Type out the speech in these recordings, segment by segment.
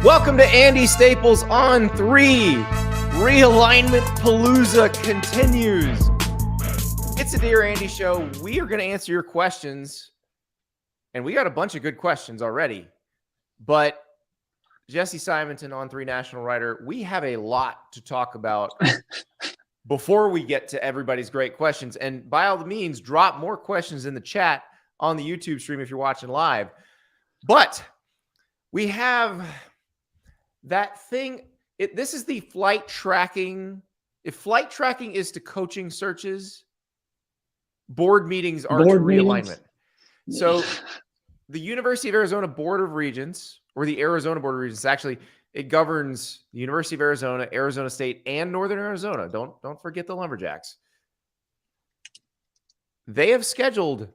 Welcome to Andy Staples On3. Realignment Palooza continues. It's a Dear Andy show. We are going to answer your questions, and we got a bunch of good questions already. But Jesse Simonton, On3 national writer, we have a lot to talk about before we get to everybody's great questions. And by all means, drop more questions in the chat on the YouTube stream if you're watching live. But we have that thing. This is the flight tracking. If flight tracking is to coaching searches, board meetings are to realignment. So the University of Arizona Board of Regents, or the Arizona Board of Regents, actually, it governs the University of Arizona, Arizona State, and Northern Arizona. Don't forget the Lumberjacks. They have scheduled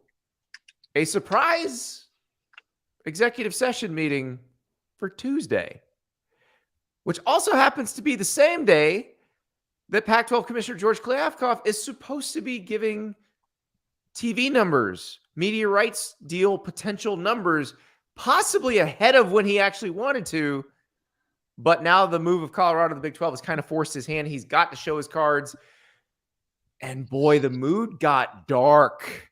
a surprise executive session meeting for Tuesday, which also happens to be the same day that Pac-12 Commissioner George Kliavkoff is supposed to be giving TV numbers, media rights deal potential numbers, possibly ahead of when he actually wanted to. But now the move of Colorado to the Big 12 has kind of forced his hand. He's got to show his cards. And boy, the mood got dark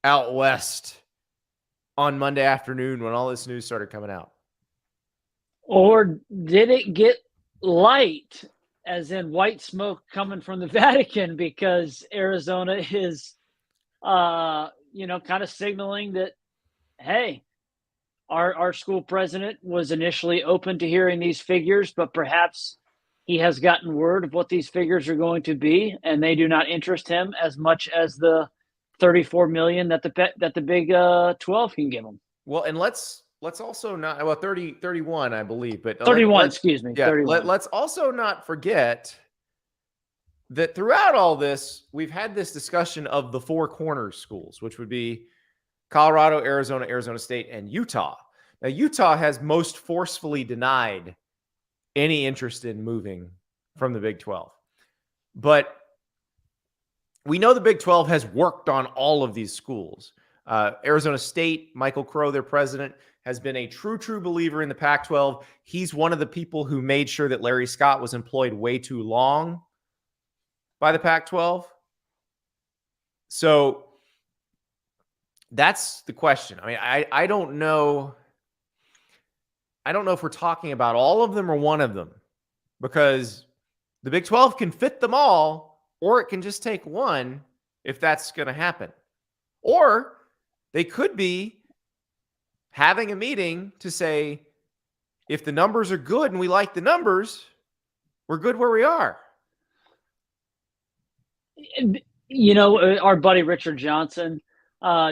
out west on Monday afternoon when all this news started coming out. Or did it get light, as in white smoke coming from the Vatican, because Arizona is, kind of signaling that, hey, our school president was initially open to hearing these figures, but perhaps he has gotten word of what these figures are going to be, and they do not interest him as much as the $34 million that the Big 12 can give him. Well, and let's also not, 31, I believe, but 31, excuse me. Yeah, 31. Let's also not forget that throughout all this, we've had this discussion of the four corners schools, which would be Colorado, Arizona, Arizona State, and Utah. Now, Utah has most forcefully denied any interest in moving from the Big 12. But we know the Big 12 has worked on all of these schools. Arizona State, Michael Crow, their president, has been a true believer in the Pac-12. He's one of the people who made sure that Larry Scott was employed way too long by the Pac-12. So that's the question. I mean, I don't know. I don't know if we're talking about all of them or one of them, because the Big 12 can fit them all, or it can just take one if that's going to happen. Or they could be having a meeting to say, if the numbers are good and we like the numbers, we're good where we are. Our buddy Richard Johnson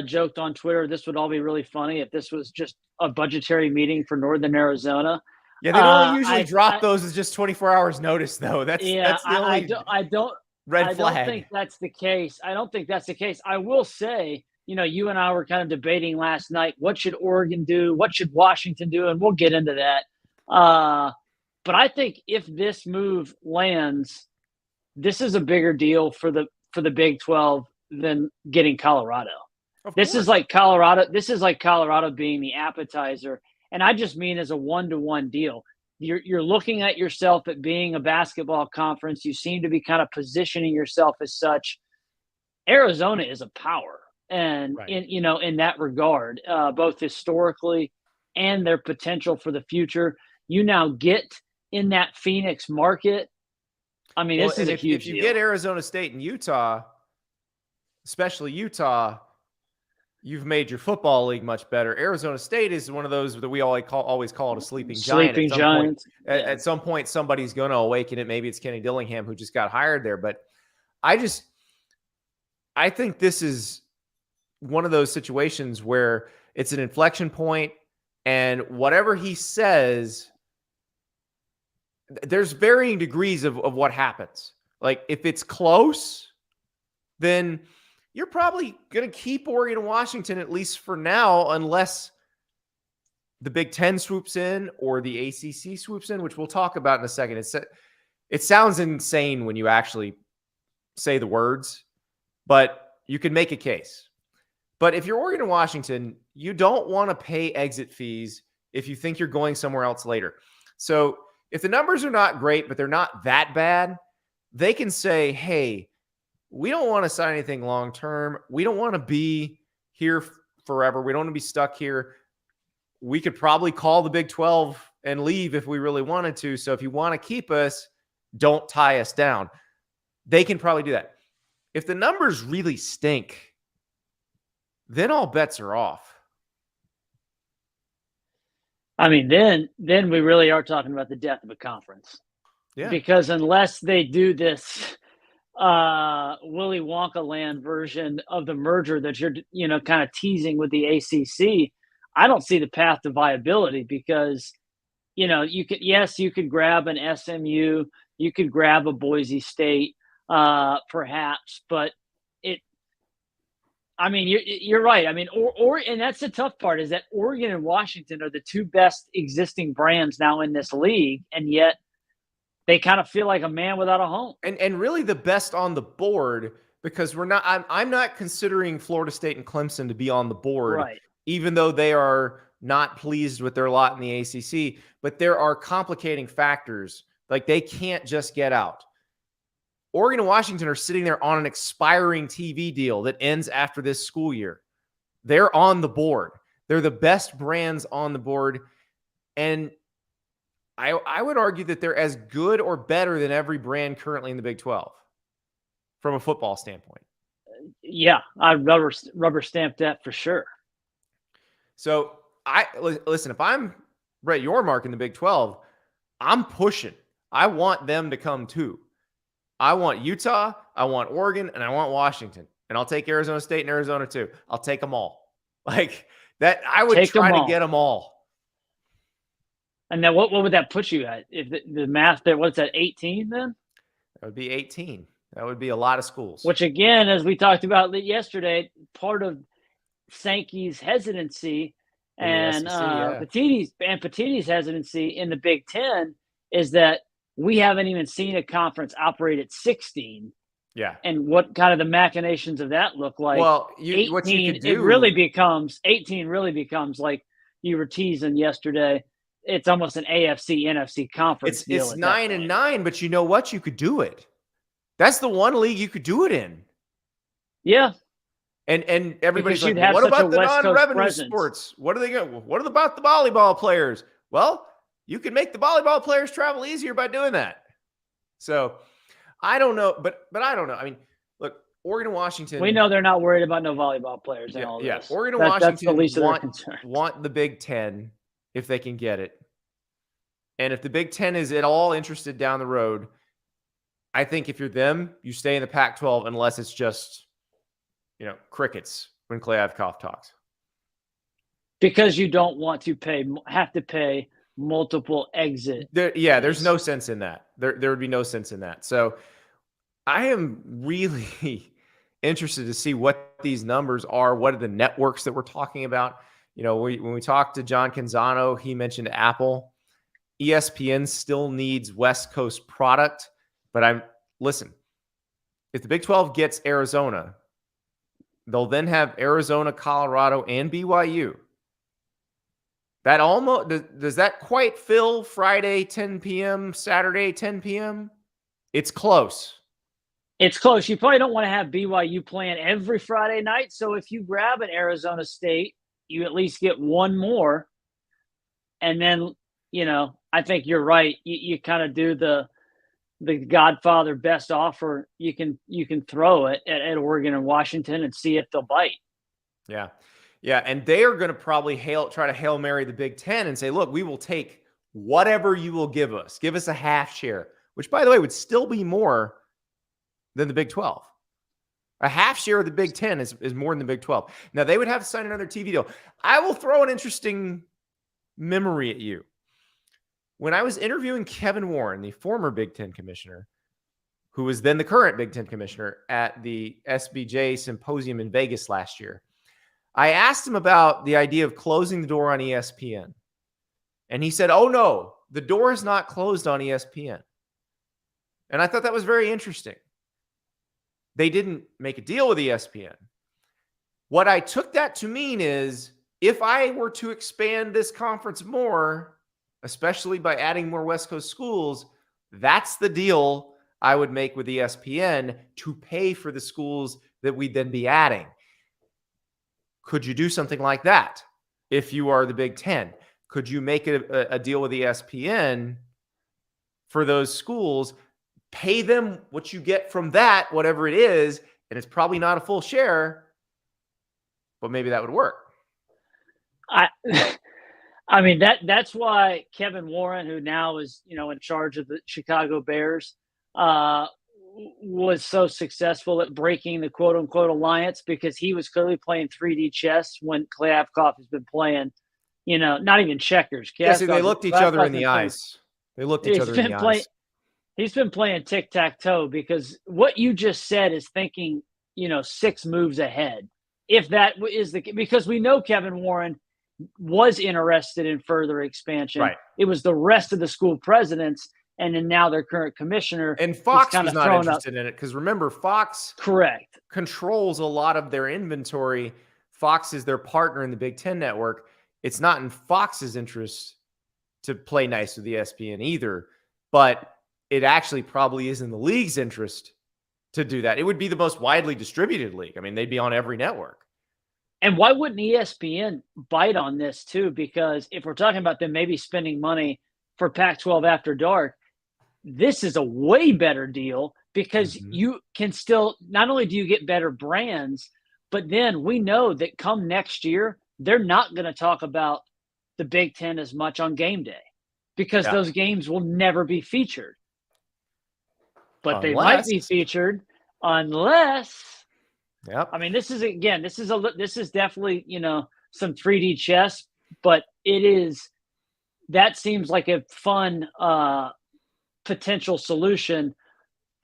joked on Twitter, this would all be really funny if this was just a budgetary meeting for Northern Arizona. Yeah, they don't usually drop those as just 24 hours notice, though. That's the only red flag. I don't think that's the case. I will say, you and I were kind of debating last night, what should Oregon do? What should Washington do? And we'll get into that. But I think if this move lands, this is a bigger deal for the Big 12 than getting Colorado. This is like Colorado being the appetizer. And I just mean as a one-to-one deal. You're looking at yourself at being a basketball conference. You seem to be kind of positioning yourself as such. Arizona is a power. And right. in that regard, both historically and their potential for the future, you now get in that Phoenix market. I mean, this is a huge deal. If you get Arizona State and Utah, especially Utah, you've made your football league much better. Arizona State is one of those that we always call it a sleeping giant. At some point, somebody's going to awaken it. Maybe it's Kenny Dillingham, who just got hired there. But I think this is one of those situations where it's an inflection point, and whatever he says, there's varying degrees of what happens. Like, if it's close, then you're probably going to keep Oregon and Washington, at least for now, unless the Big Ten swoops in or the ACC swoops in, which we'll talk about in a second. It sounds insane when you actually say the words, but you can make a case. But if you're Oregon and Washington, you don't want to pay exit fees if you think you're going somewhere else later. So if the numbers are not great, but they're not that bad, they can say, hey, we don't want to sign anything long-term. We don't want to be here forever. We don't want to be stuck here. We could probably call the Big 12 and leave if we really wanted to. So if you want to keep us, don't tie us down. They can probably do that. If the numbers really stink, then all bets are off. I mean, then we really are talking about the death of a conference. Yeah. Because unless they do this Willy Wonka land version of the merger that you're kind of teasing with the ACC, I don't see the path to viability because, you could grab an SMU, you could grab a Boise State, perhaps, but you're right. I mean, and that's the tough part is that Oregon and Washington are the two best existing brands now in this league, and yet they kind of feel like a man without a home. And really the best on the board because I'm not considering Florida State and Clemson to be on the board, right, even though they are not pleased with their lot in the ACC, but there are complicating factors. Like they can't just get out. Oregon and Washington are sitting there on an expiring TV deal that ends after this school year. They're on the board. They're the best brands on the board. And I would argue that they're as good or better than every brand currently in the Big 12 from a football standpoint. Yeah, I rubber stamp that for sure. So listen, if I'm Brett Yormark in the Big 12, I'm pushing. I want them to come too. I want Utah, I want Oregon, and I want Washington. And I'll take Arizona State and Arizona too. I'll take them all. Like that, I would try to get them all. And then what would that put you at? If the math there, what's that, 18 then? That would be 18. That would be a lot of schools. Which again, as we talked about yesterday, part of Sankey's hesitancy and Petitti's hesitancy in the Big Ten is that we haven't even seen a conference operate at 16. Yeah. And what kind of the machinations of that look like? Well, 18, what you could do, 18 really becomes like you were teasing yesterday. It's almost an AFC NFC conference. It's 9-9, but you know what? You could do it. That's the one league you could do it in. Yeah. And everybody's like, what about the non-revenue sports? What are they going? What about the volleyball players? Well, you can make the volleyball players travel easier by doing that. So I don't know, but I don't know. I mean, look, Oregon and Washington. We know they're not worried about no volleyball players and all this. Oregon and Washington want the Big Ten if they can get it. And if the Big Ten is at all interested down the road, I think if you're them, you stay in the Pac-12 unless it's just, crickets when Kliavkoff talks. Because you don't want to have to pay multiple exit. There's no sense in that. There would be no sense in that. So I am really interested to see what these numbers are. What are the networks that we're talking about? When we talked to John Canzano, he mentioned Apple. ESPN still needs West Coast product, but listen, if the Big 12 gets Arizona, they'll then have Arizona, Colorado, and BYU. That does that quite fill Friday 10 p.m., Saturday 10 p.m.? It's close. It's close. You probably don't want to have BYU playing every Friday night. So if you grab an Arizona State, you at least get one more. And then, I think you're right. You kind of do the Godfather best offer you can throw it at Oregon and Washington and see if they'll bite. Yeah. Yeah. And they are going to probably try to Hail Mary the Big Ten and say, look, we will take whatever you will give us. Give us a half share, which, by the way, would still be more than the Big 12. A half share of the Big Ten is more than the Big 12. Now, they would have to sign another TV deal. I will throw an interesting memory at you. When I was interviewing Kevin Warren, the former Big Ten commissioner, who was then the current Big Ten commissioner at the SBJ symposium in Vegas last year, I asked him about the idea of closing the door on ESPN. And he said, oh, no, the door is not closed on ESPN. And I thought that was very interesting. They didn't make a deal with ESPN. What I took that to mean is if I were to expand this conference more, especially by adding more West Coast schools, that's the deal I would make with ESPN to pay for the schools that we'd then be adding. Could you do something like that if you are the Big Ten? Could you make a deal with ESPN for those schools, pay them what you get from that, whatever it is, and it's probably not a full share, but maybe that would work. I mean, that's why Kevin Warren, who now is, in charge of the Chicago Bears, was so successful at breaking the quote unquote alliance, because he was clearly playing 3D chess when Kliavkoff has been playing, not even checkers. Yeah, see, they looked each other in the eyes. They looked each other in the eyes. He's been playing tic-tac-toe, because what you just said is thinking, 6 moves ahead. If that is because we know Kevin Warren was interested in further expansion. Right. It was the rest of the school presidents, and then now their current commissioner. And Fox was not interested in it, because remember, Fox controls a lot of their inventory. Fox is their partner in the Big Ten network. It's not in Fox's interest to play nice with ESPN either, but it actually probably is in the league's interest to do that. It would be the most widely distributed league. I mean, they'd be on every network. And why wouldn't ESPN bite on this too? Because if we're talking about them maybe spending money for Pac-12 After Dark, this is a way better deal, because you can still, not only do you get better brands, but then we know that come next year, they're not going to talk about the Big Ten as much on game day, because those games will never be featured. But they might be featured unless, I mean, this is definitely, some 3D chess, but that seems like a fun potential solution.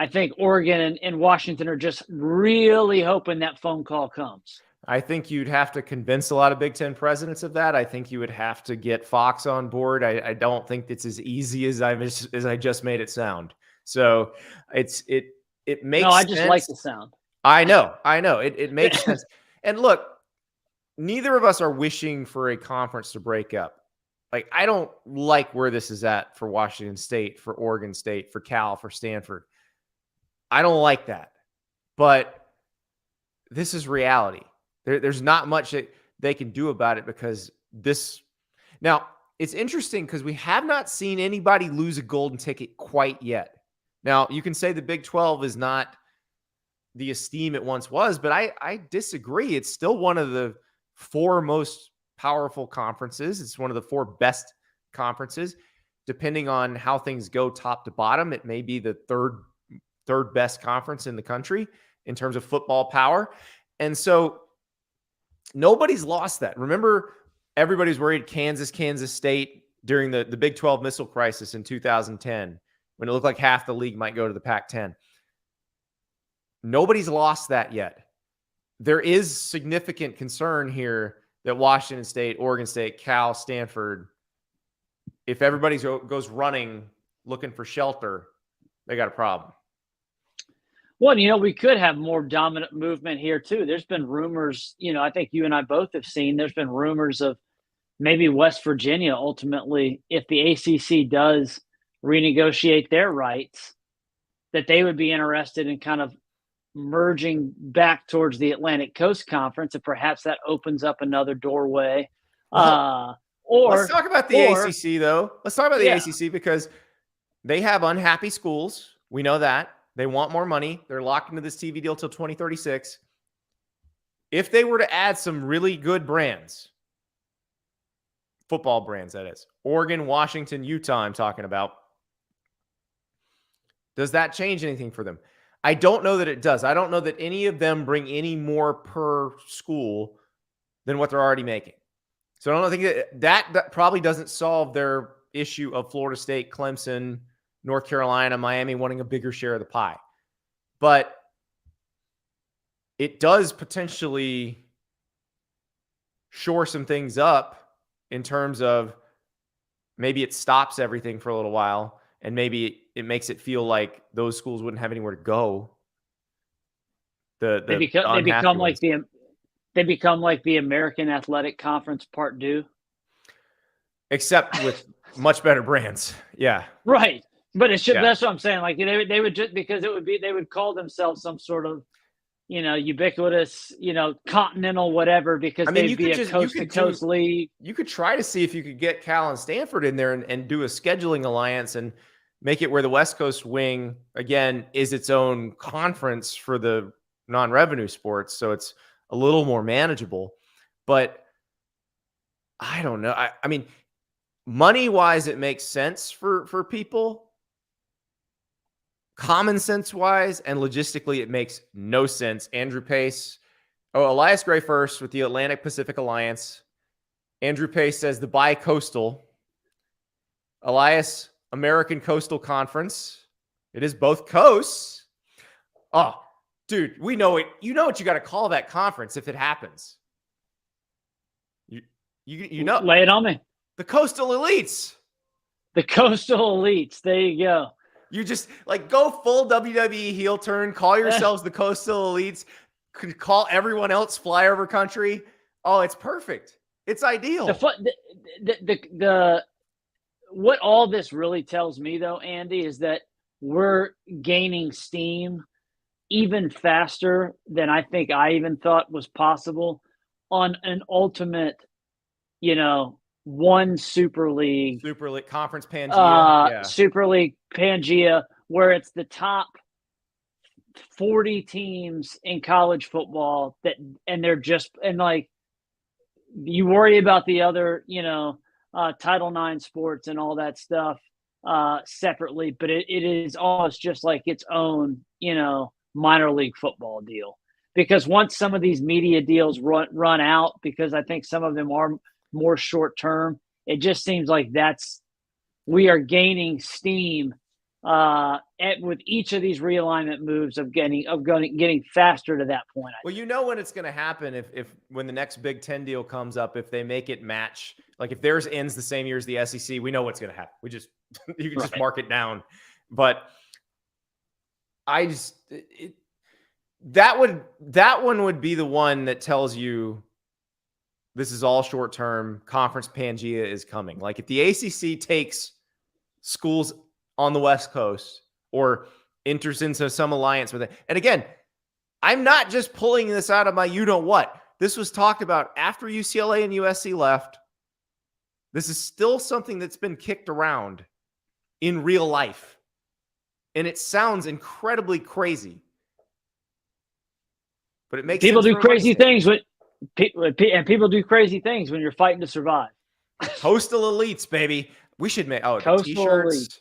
I think Oregon and Washington are just really hoping that phone call comes. I think you'd have to convince a lot of Big Ten presidents of that. I think you would have to get Fox on board. I don't think it's as easy as I just made it sound. So it makes No, I sense. just like the sound. I know. It makes sense. And look, neither of us are wishing for a conference to break up. Like, I don't like where this is at for Washington State, for Oregon State, for Cal, for Stanford. I don't like that. But this is reality. There's not much that they can do about it, because this. Now, it's interesting because we have not seen anybody lose a golden ticket quite yet. Now, you can say the Big 12 is not the esteem it once was, but I disagree. It's still one of the 4 most powerful conferences. It's one of the 4 best conferences. Depending on how things go top to bottom, it may be the third best conference in the country in terms of football power. And so nobody's lost that. Remember, everybody's worried Kansas State during the Big 12 missile crisis in 2010, when it looked like half the league might go to the Pac-10. Nobody's lost that yet. There is significant concern here that Washington State, Oregon State, Cal, Stanford, if everybody goes running looking for shelter, they got a problem. Well, we could have more dominant movement here too. There's been rumors, I think you and I both have seen, there's been rumors of maybe West Virginia ultimately, if the ACC does renegotiate their rights, that they would be interested in kind of merging back towards the Atlantic Coast Conference, and perhaps that opens up another doorway. Let's talk about the ACC, though. Let's talk about the ACC, because they have unhappy schools. We know that. They want more money. They're locked into this TV deal till 2036. If they were to add some really good brands, football brands, that is, Oregon, Washington, Utah, I'm talking about, does that change anything for them? I don't know that it does. I don't know that any of them bring any more per school than what they're already making. So I don't think that probably doesn't solve their issue of Florida State, Clemson, North Carolina, Miami wanting a bigger share of the pie. But it does potentially shore some things up in terms of maybe it stops everything for a little while, and maybe it makes it feel like those schools wouldn't have anywhere to go. They become like the American Athletic Conference Part 2. Except with much better brands. Yeah. Right. But it should, that's what I'm saying. Like they would just, because they would call themselves some sort of, ubiquitous, continental, whatever, because they'd be a coast to coast league. You could try to see if you could get Cal and Stanford in there and do a scheduling alliance and make it where the West Coast wing, again, is its own conference for the non-revenue sports. So it's a little more manageable. But I don't know. I mean, money-wise, it makes sense for people. Common sense-wise and logistically, it makes no sense. Andrew Pace. Oh, Elias Gray first with the Atlantic Pacific Alliance. Andrew Pace says the bi-coastal. Elias, American Coastal Conference. It is both coasts. Oh, dude, we know it. You know what you got to call that conference if it happens. You know. Lay it on me. The Coastal Elites. The Coastal Elites. There you go. You just go full WWE heel turn. Call yourselves the Coastal Elites. Call everyone else flyover country. Oh, it's perfect. It's ideal. What all this really tells me, though, Andy, is that we're gaining steam even faster than I think I even thought was possible on an ultimate, one Super League Conference Pangea, Super League Pangea, where it's the top 40 teams in college football you worry about the other, Title IX sports and all that stuff separately, but it is almost just like its own, minor league football deal. Because once some of these media deals run out, because I think some of them are more short term, it just seems like we are gaining steam with each of these realignment moves of getting faster to that point. Well, when it's going to happen when the next Big Ten deal comes up, if they make it match, like if theirs ends the same year as the SEC, we know what's going to happen. You can just mark it down. But that one would be the one that tells you this is all short term. Conference Pangea is coming. Like if the ACC takes schools on the West Coast or enters into some alliance with it. And again, I'm not just pulling this out of my you-know-what. This was talked about after UCLA and USC left. This is still something that's been kicked around in real life. And it sounds incredibly crazy. But it makes people do crazy things and people do crazy things when you're fighting to survive. Coastal Elites, baby. We should make the t-shirts. Elite.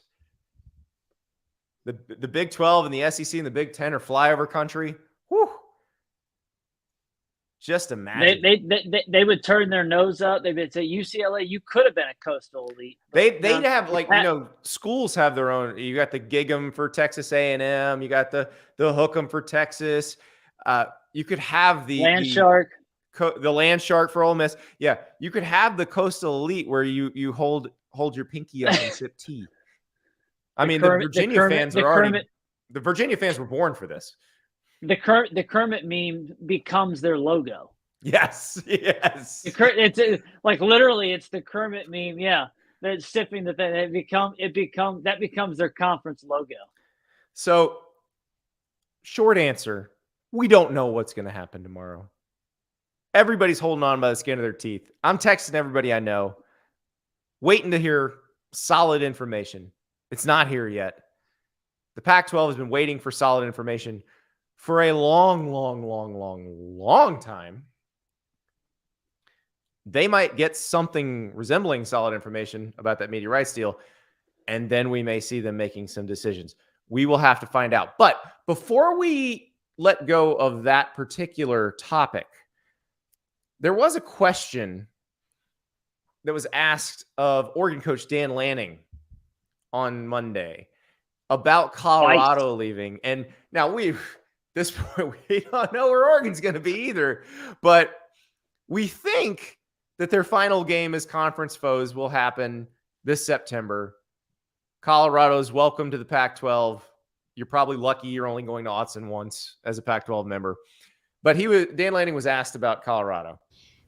The Big 12 and the SEC and the Big 10 are flyover country. Whew. Just imagine. They would turn their nose up. They would say, UCLA, you could have been a Coastal Elite. They'd have schools have their own. You got the Gig'em for Texas A&M. You got the Hook'em for Texas. You could have the Land Shark. The Land Shark for Ole Miss. Yeah, you could have the Coastal Elite where you hold your pinky up and sip tea. The Virginia fans were born for this. The Kermit meme becomes their logo. Yes. It's literally it's the Kermit meme. Yeah, they're sipping the thing. That becomes their conference logo. So, short answer: we don't know what's going to happen tomorrow. Everybody's holding on by the skin of their teeth. I'm texting everybody I know, waiting to hear solid information. It's not here yet. The Pac-12 has been waiting for solid information for a long, long, long, long, long time. They might get something resembling solid information about that media rights deal, and then we may see them making some decisions. We will have to find out. But before we let go of that particular topic, there was a question that was asked of Oregon coach Dan Lanning on Monday about Colorado leaving. And now this point, we don't know where Oregon's going to be either, but we think that their final game as conference foes will happen this September. Colorado's welcome to the Pac-12. You're probably lucky you're only going to Autzen once as a Pac-12 member. But Dan Lanning was asked about Colorado.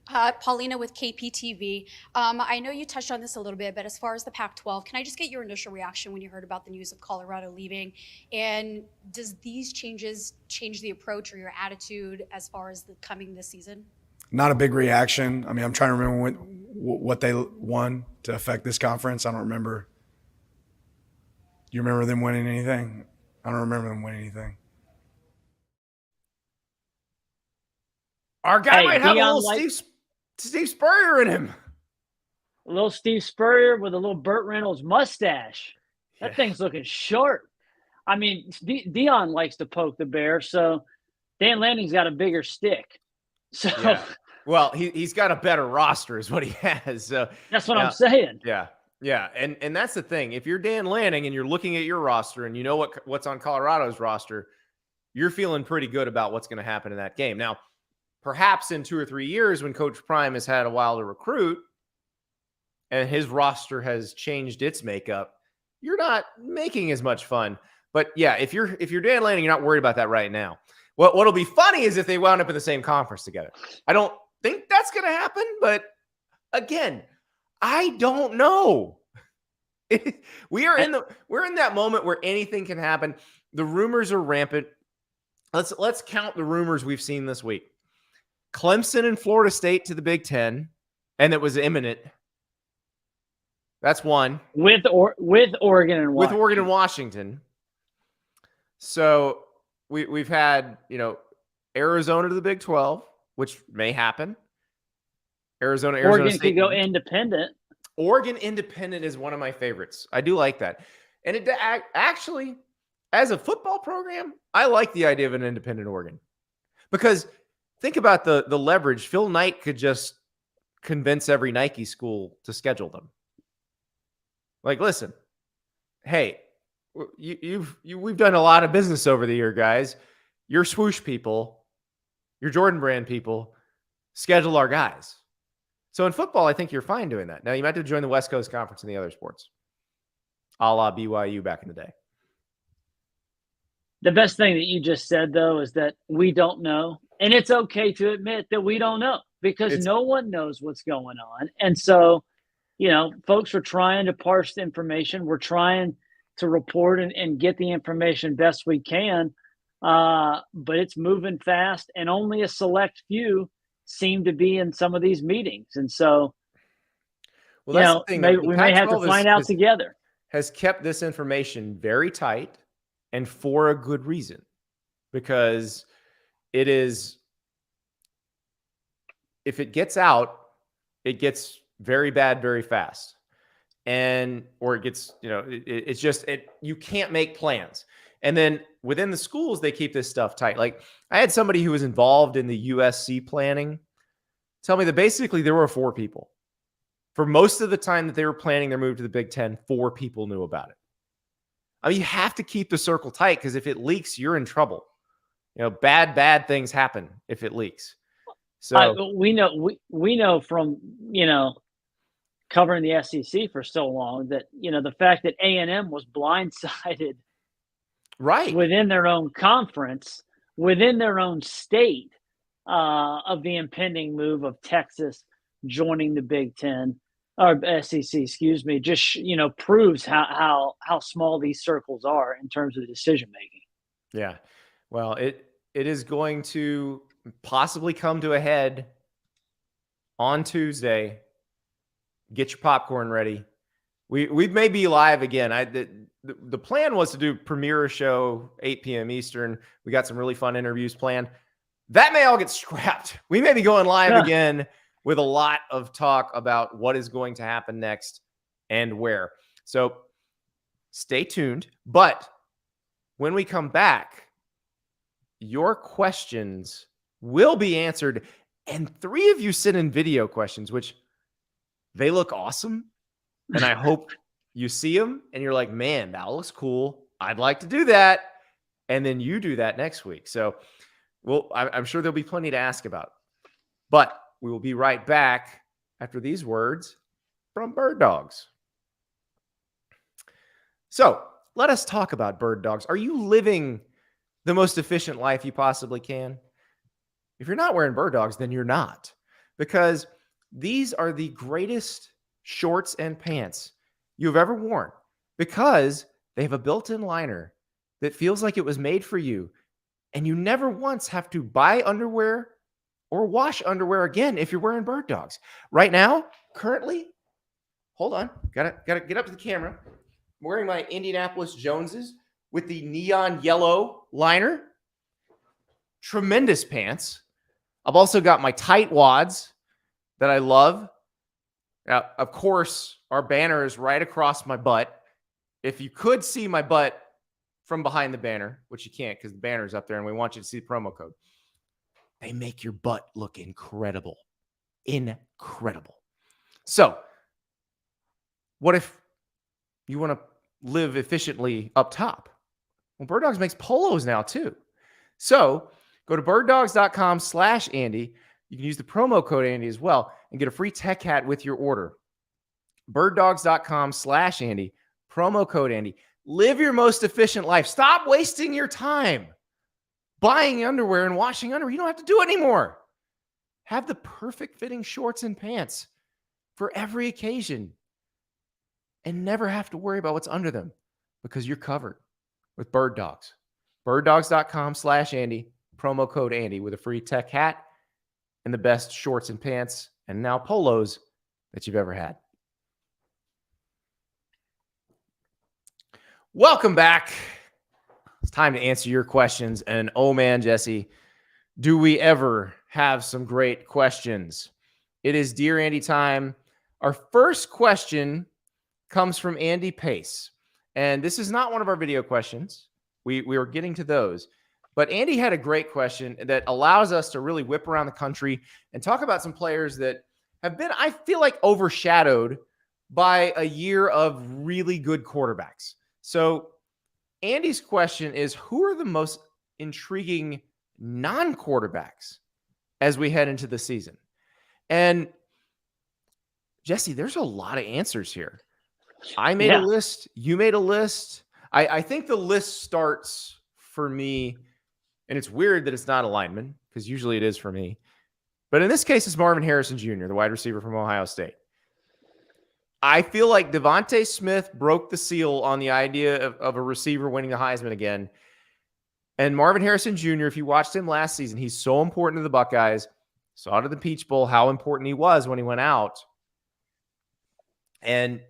Paulina with KPTV. I know you touched on this a little bit, but as far as the Pac-12, can I just get your initial reaction when you heard about the news of Colorado leaving? And does these changes change the approach or your attitude as far as the coming this season? Not a big reaction. I mean, I'm trying to remember what they won to affect this conference. I don't remember. You remember them winning anything? I don't remember them winning anything. Our guy might have a little Steve Spurrier in him. A little Steve Spurrier with a little Burt Reynolds mustache. That thing's looking sharp. I mean, Dion likes to poke the bear, so Dan Lanning's got a bigger stick. So, well, he's got a better roster, is what he has. So that's what I'm saying. Yeah, and that's the thing. If you're Dan Lanning and you're looking at your roster and you know what's on Colorado's roster, you're feeling pretty good about what's going to happen in that game. Now, perhaps in 2 or 3 years when Coach Prime has had a while to recruit and his roster has changed its makeup, you're not making as much fun. But yeah, if you're Dan Lanning, you're not worried about that right now. What'll be funny is if they wound up in the same conference together. I don't think that's going to happen, but again, I don't know. We're in that moment where anything can happen. The rumors are rampant. Let's count the rumors we've seen this week. Clemson and Florida State to the Big Ten, and it was imminent. That's one. With Oregon and Washington. With Oregon and Washington. So we've had, Arizona to the Big 12, which may happen. Oregon could go independent. Oregon independent is one of my favorites. I do like that. And it actually, as a football program, I like the idea of an independent Oregon. Because think about the leverage. Phil Knight could just convince every Nike school to schedule them. Like, listen, hey, we've done a lot of business over the year, guys. Your swoosh people, your Jordan brand people, schedule our guys. So in football, I think you're fine doing that. Now, you might have to join the West Coast Conference and the other sports, a la BYU back in the day. The best thing that you just said, though, is that we don't know. And it's okay to admit that we don't know because no one knows what's going on. And so, folks are trying to parse the information. We're trying to report and get the information best we can. But it's moving fast, and only a select few seem to be in some of these meetings. And so, that's the thing. We may have to find out together. Has kept this information very tight and for a good reason, because it is, if it gets out, it gets very bad very fast. Or it gets, it's just, you can't make plans. And then within the schools, they keep this stuff tight. Like, I had somebody who was involved in the USC planning tell me that basically there were 4 people. For most of the time that they were planning their move to the Big Ten, 4 people knew about it. I mean, you have to keep the circle tight, because if it leaks, you're in trouble. Bad things happen if it leaks. So we know from, covering the SEC for so long that, the fact that A&M was blindsided within their own conference, within their own state, of the impending move of Texas joining the Big Ten or SEC, excuse me, just, proves how small these circles are in terms of decision making. Yeah. Well, it is going to possibly come to a head on Tuesday. Get your popcorn ready. We may be live again. The plan was to do premiere show 8 p.m. Eastern. We got some really fun interviews planned. That may all get scrapped. We may be going live again with a lot of talk about what is going to happen next and where. So stay tuned. But when we come back, your questions will be answered. And 3 of you sent in video questions, which they look awesome. And I hope you see them and you're like, man, that looks cool. I'd like to do that. And then you do that next week. So I'm sure there'll be plenty to ask about. But we will be right back after these words from BirdDogs. So let us talk about BirdDogs. Are you living the most efficient life you possibly can? If you're not wearing BirdDogs, then you're not. because these are the greatest shorts and pants you've ever worn, because they have a built-in liner that feels like it was made for you, and you never once have to buy underwear or wash underwear again if you're wearing BirdDogs. Right now, currently, hold on, gotta get up to the camera. I'm wearing my Indianapolis Joneses with the neon yellow liner. Tremendous pants. I've also got my tight wads that I love. Now, of course, our banner is right across my butt. If you could see my butt from behind the banner, which you can't because the banner's up there and we want you to see the promo code, they make your butt look incredible. Incredible. So, what if you want to live efficiently up top? Well, BirdDogs makes polos now too. So, go to birddogs.com/Andy. You can use the promo code Andy as well and get a free tech hat with your order. birddogs.com/Andy. Promo code Andy. Live your most efficient life. Stop wasting your time buying underwear and washing underwear. You don't have to do it anymore. Have the perfect fitting shorts and pants for every occasion and never have to worry about what's under them because you're covered with BirdDogs. birddogs.com/Andy. Promo code Andy with a free tech hat and the best shorts and pants and now polos that you've ever had. Welcome back. It's time to answer your questions. And oh man, Jesse, do we ever have some great questions? It is Dear Andy time. Our first question comes from Andy Pace. And this is not one of our video questions. We were getting to those. But Andy had a great question that allows us to really whip around the country and talk about some players that have been, I feel like, overshadowed by a year of really good quarterbacks. So Andy's question is, who are the most intriguing non-quarterbacks as we head into the season? And Jesse, there's a lot of answers here. I made a list. You made a list. I think the list starts for me, and it's weird that it's not a lineman because usually it is for me. But in this case, it's Marvin Harrison Jr., the wide receiver from Ohio State. I feel like Devontae Smith broke the seal on the idea of a receiver winning the Heisman again. And Marvin Harrison Jr., if you watched him last season, he's so important to the Buckeyes. Saw it at the Peach Bowl how important he was when he went out. And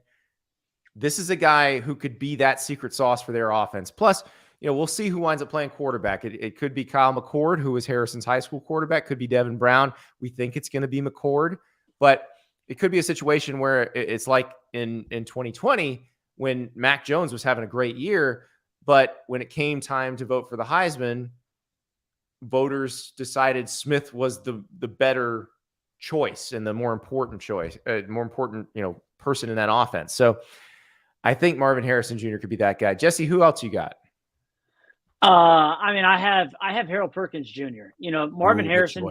this is a guy who could be that secret sauce for their offense. Plus, we'll see who winds up playing quarterback. It could be Kyle McCord, who was Harrison's high school quarterback. Could be Devin Brown. We think it's going to be McCord. But it could be a situation where it's like in 2020 when Mac Jones was having a great year, but when it came time to vote for the Heisman, voters decided Smith was the better choice and the more important choice, person in that offense. So I think Marvin Harrison Jr. could be that guy. Jesse, who else you got? I have Harold Perkins Jr. Marvin Harrison,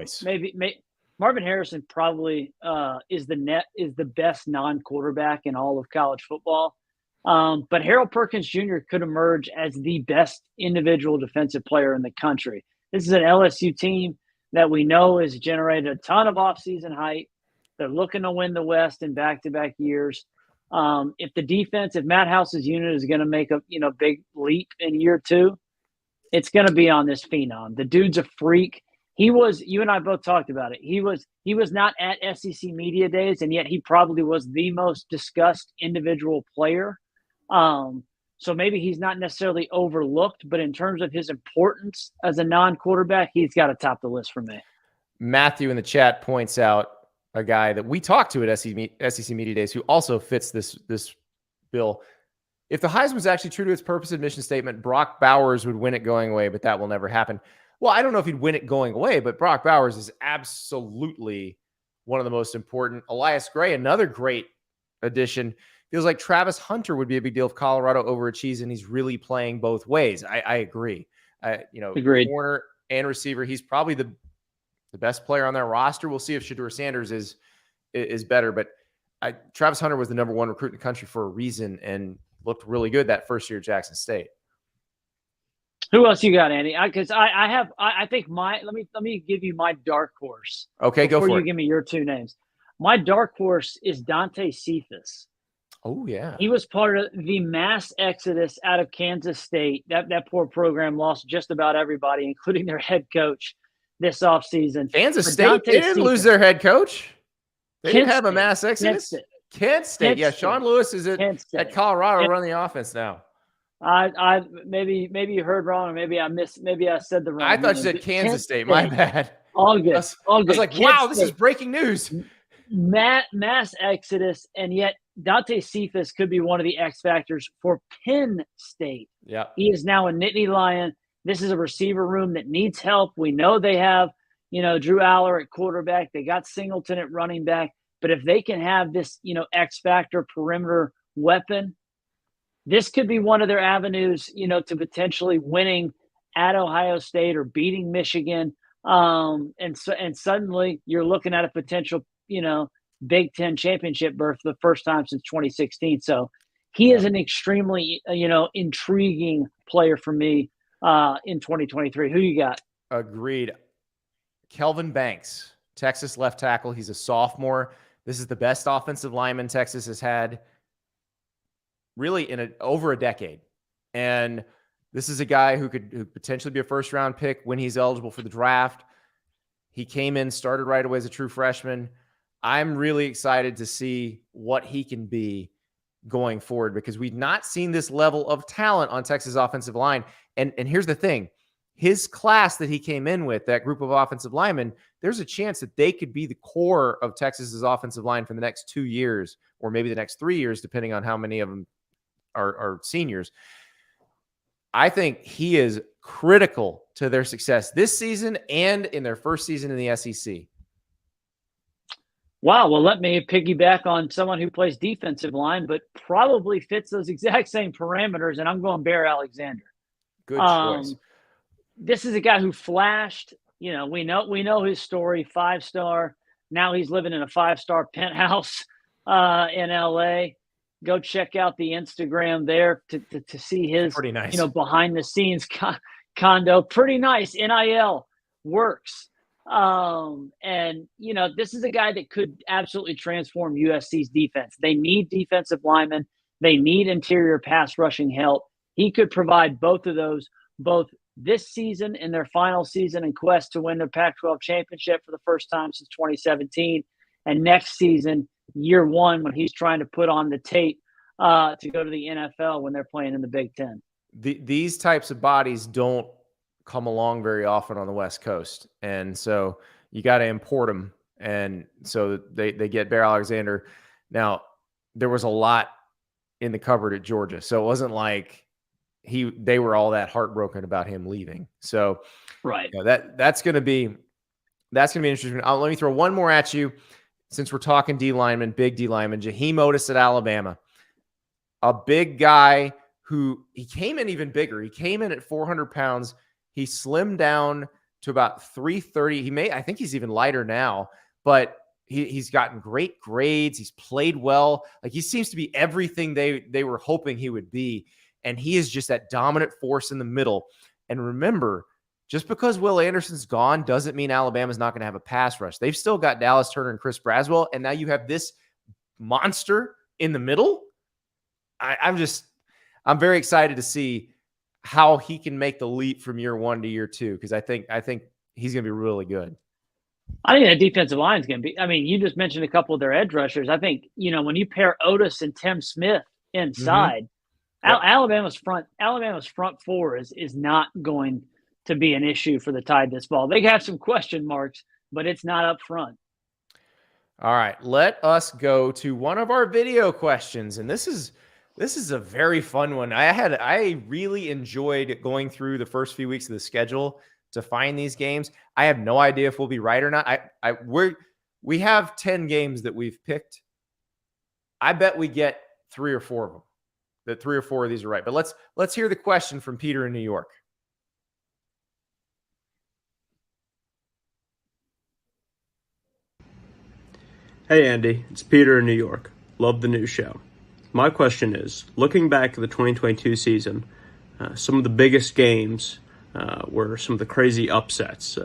Marvin Harrison probably is the best non-quarterback in all of college football. But Harold Perkins Jr. could emerge as the best individual defensive player in the country. This is an LSU team that we know has generated a ton of offseason hype. They're looking to win the West in back-to-back years. If Matt House's unit is going to make a big leap in year two, it's going to be on this phenom. The dude's a freak. You and I both talked about it. He was not at SEC Media Days, and yet he probably was the most discussed individual player. So maybe he's not necessarily overlooked, but in terms of his importance as a non-quarterback, he's got to top the list for me. Matthew in the chat points out a guy that we talked to at SEC Media Days who also fits this bill. If the Heisman was actually true to its purpose and mission statement, Brock Bowers would win it going away, but that will never happen. Well, I don't know if he'd win it going away, but Brock Bowers is absolutely one of the most important. Elias Gray, another great addition. Feels like Travis Hunter would be a big deal if Colorado overachieves, and he's really playing both ways. I agree. Agreed. Corner and receiver, he's probably the best player on their roster. We'll see if Shedeur Sanders is better, but Travis Hunter was the number one recruit in the country for a reason and looked really good that first year at Jackson State. Who else you got, Andy? Because I think let me give you my dark horse. Okay, go for it. Before you give me your two names. My dark horse is Dante Cephas. Oh, yeah. He was part of the mass exodus out of Kansas State. That poor program lost just about everybody, including their head coach this offseason. Kansas State didn't lose their head coach. They didn't have a mass exodus. Kent State. Yeah, Sean Lewis is at Colorado running the offense now. I maybe you heard wrong, or maybe I said the wrong. I thought you said Kansas State. My bad. All good. I was like, wow, this is breaking news. Mass exodus, and yet Dante Cephas could be one of the X factors for Penn State. Yeah, he is now a Nittany Lion. This is a receiver room that needs help. We know they have, Drew Aller at quarterback. They got Singleton at running back. But if they can have this, X factor perimeter weapon, this could be one of their avenues, to potentially winning at Ohio State or beating Michigan. And suddenly you're looking at a potential, Big Ten championship berth for the first time since 2016. So he is an extremely, intriguing player for me in 2023. Who you got? Agreed. Kelvin Banks, Texas left tackle. He's a sophomore. This is the best offensive lineman Texas has had really in over a decade. And this is a guy who could potentially be a first-round pick when he's eligible for the draft. He came in, started right away as a true freshman. I'm really excited to see what he can be going forward because we've not seen this level of talent on Texas offensive line. And here's the thing. His class that he came in with, that group of offensive linemen, there's a chance that they could be the core of Texas's offensive line for the next 2 years or maybe the next 3 years, depending on how many of them are seniors. I think he is critical to their success this season and in their first season in the SEC. Wow. Well, let me piggyback on someone who plays defensive line, but probably fits those exact same parameters, and I'm going Bear Alexander. Good choice. This is a guy who flashed. We know his story. 5-star. Now he's living in a 5-star penthouse in LA. Go check out the Instagram there to see his, pretty nice. Behind the scenes condo. Pretty nice. NIL works. And this is a guy that could absolutely transform USC's defense. They need defensive linemen. They need interior pass rushing help. He could provide both of those, both this season in their final season in quest to win the Pac-12 championship for the first time since 2017, and next season, year one, when he's trying to put on the tape to go to the NFL when they're playing in the Big Ten. These types of bodies don't come along very often on the West Coast, and so you got to import them. And so they get Bear Alexander. Now, there was a lot in the cupboard at Georgia, so it wasn't like they were all that heartbroken about him leaving. So right, that's going to be interesting. Let me throw one more at you, since we're talking D lineman, big D lineman, Jaheim Otis at Alabama, a big guy who he came in even bigger. He came in at 400 pounds. He slimmed down to about 330. I think he's even lighter now, but he's gotten great grades. He's played well. Like, he seems to be everything they were hoping he would be. And he is just that dominant force in the middle. And remember, just because Will Anderson's gone doesn't mean Alabama's not going to have a pass rush. They've still got Dallas Turner and Chris Braswell, and now you have this monster in the middle. I'm very excited to see how he can make the leap from year one to year two, because I think he's going to be really good. I think that defensive line is going to be. I mean, you just mentioned a couple of their edge rushers. I think when you pair Otis and Tim Smith inside. Yep. Alabama's front four is not going to be an issue for the Tide this fall. They have some question marks, but it's not up front. All right, let us go to one of our video questions, and this is a very fun one. I really enjoyed going through the first few weeks of the schedule to find these games. I have no idea if we'll be right or not. We have 10 games that we've picked. I bet we get 3 or 4 of them. That 3 or 4 of these are right. But let's hear the question from Peter in New York. Hey Andy, it's Peter in New York. Love the new show. My question is, looking back at the 2022 season, some of the biggest games were some of the crazy upsets.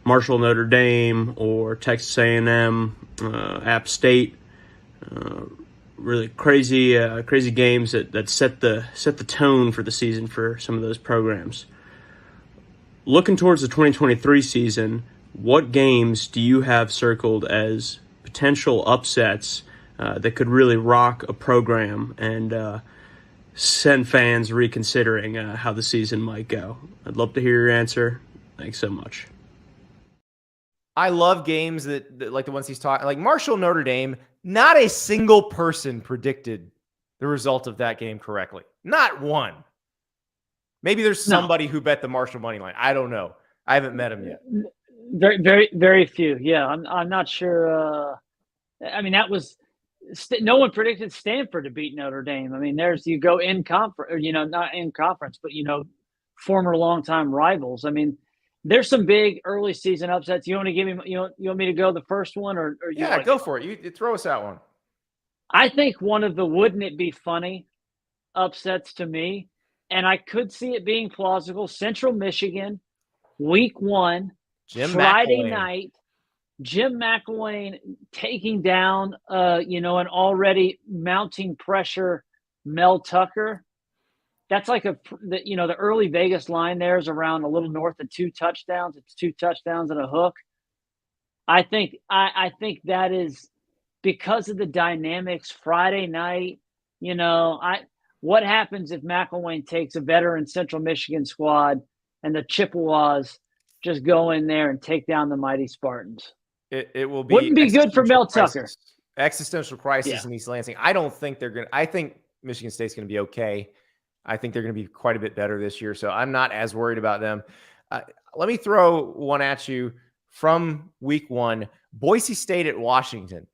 Marshall Notre Dame or Texas A&M, App State, really crazy games that set the tone for the season for some of those programs. Looking towards the 2023 season, what games do you have circled as potential upsets that could really rock a program and send fans reconsidering how the season might go? I'd love to hear your answer. Thanks so much. I love games that like the ones he's talking, like Marshall Notre Dame. Not a single person predicted the result of that game correctly. Not one. Maybe there's somebody who bet the Marshall money line. I don't know. I haven't met him yet. Very, very, very few. Yeah, I'm not sure. I mean, that was no one predicted Stanford to beat Notre Dame. I mean, you go in conference, not in conference, but former longtime rivals. I mean, there's some big early season upsets. You want to give me, you want me to go the first one, or yeah, go for it. You throw us out one. I think one of the wouldn't it be funny upsets to me, and I could see it being plausible. Central Michigan, week 1, Friday night. Jim McElwain taking down, an already mounting pressure Mel Tucker. That's like the early Vegas line there is around a little north of 2 touchdowns. It's 2 touchdowns and a hook. I think that is because of the dynamics Friday night. What happens if McElwain takes a veteran Central Michigan squad and the Chippewas just go in there and take down the mighty Spartans? It will be. Wouldn't be good for Mel Tucker. Existential crisis in East Lansing. I don't think they're going to. I think Michigan State's going to be okay. I think they're going to be quite a bit better this year, so I'm not as worried about them. Let me throw one at you from week 1, Boise State at Washington.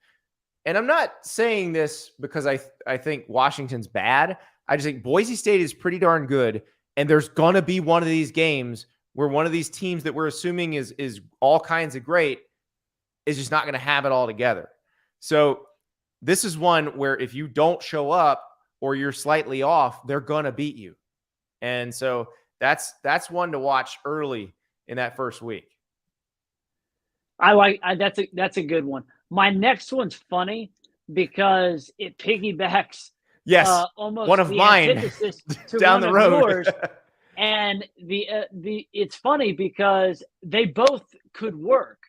And I'm not saying this because I think Washington's bad. I just think Boise State is pretty darn good, and there's going to be one of these games where one of these teams that we're assuming is all kinds of great is just not going to have it all together. So this is one where if you don't show up or you're slightly off, they're going to beat you. And so that's one to watch early in that first week. That's a good one. My next one's funny because it piggybacks almost one of mine to down the road. Yours. And it's funny because they both could work.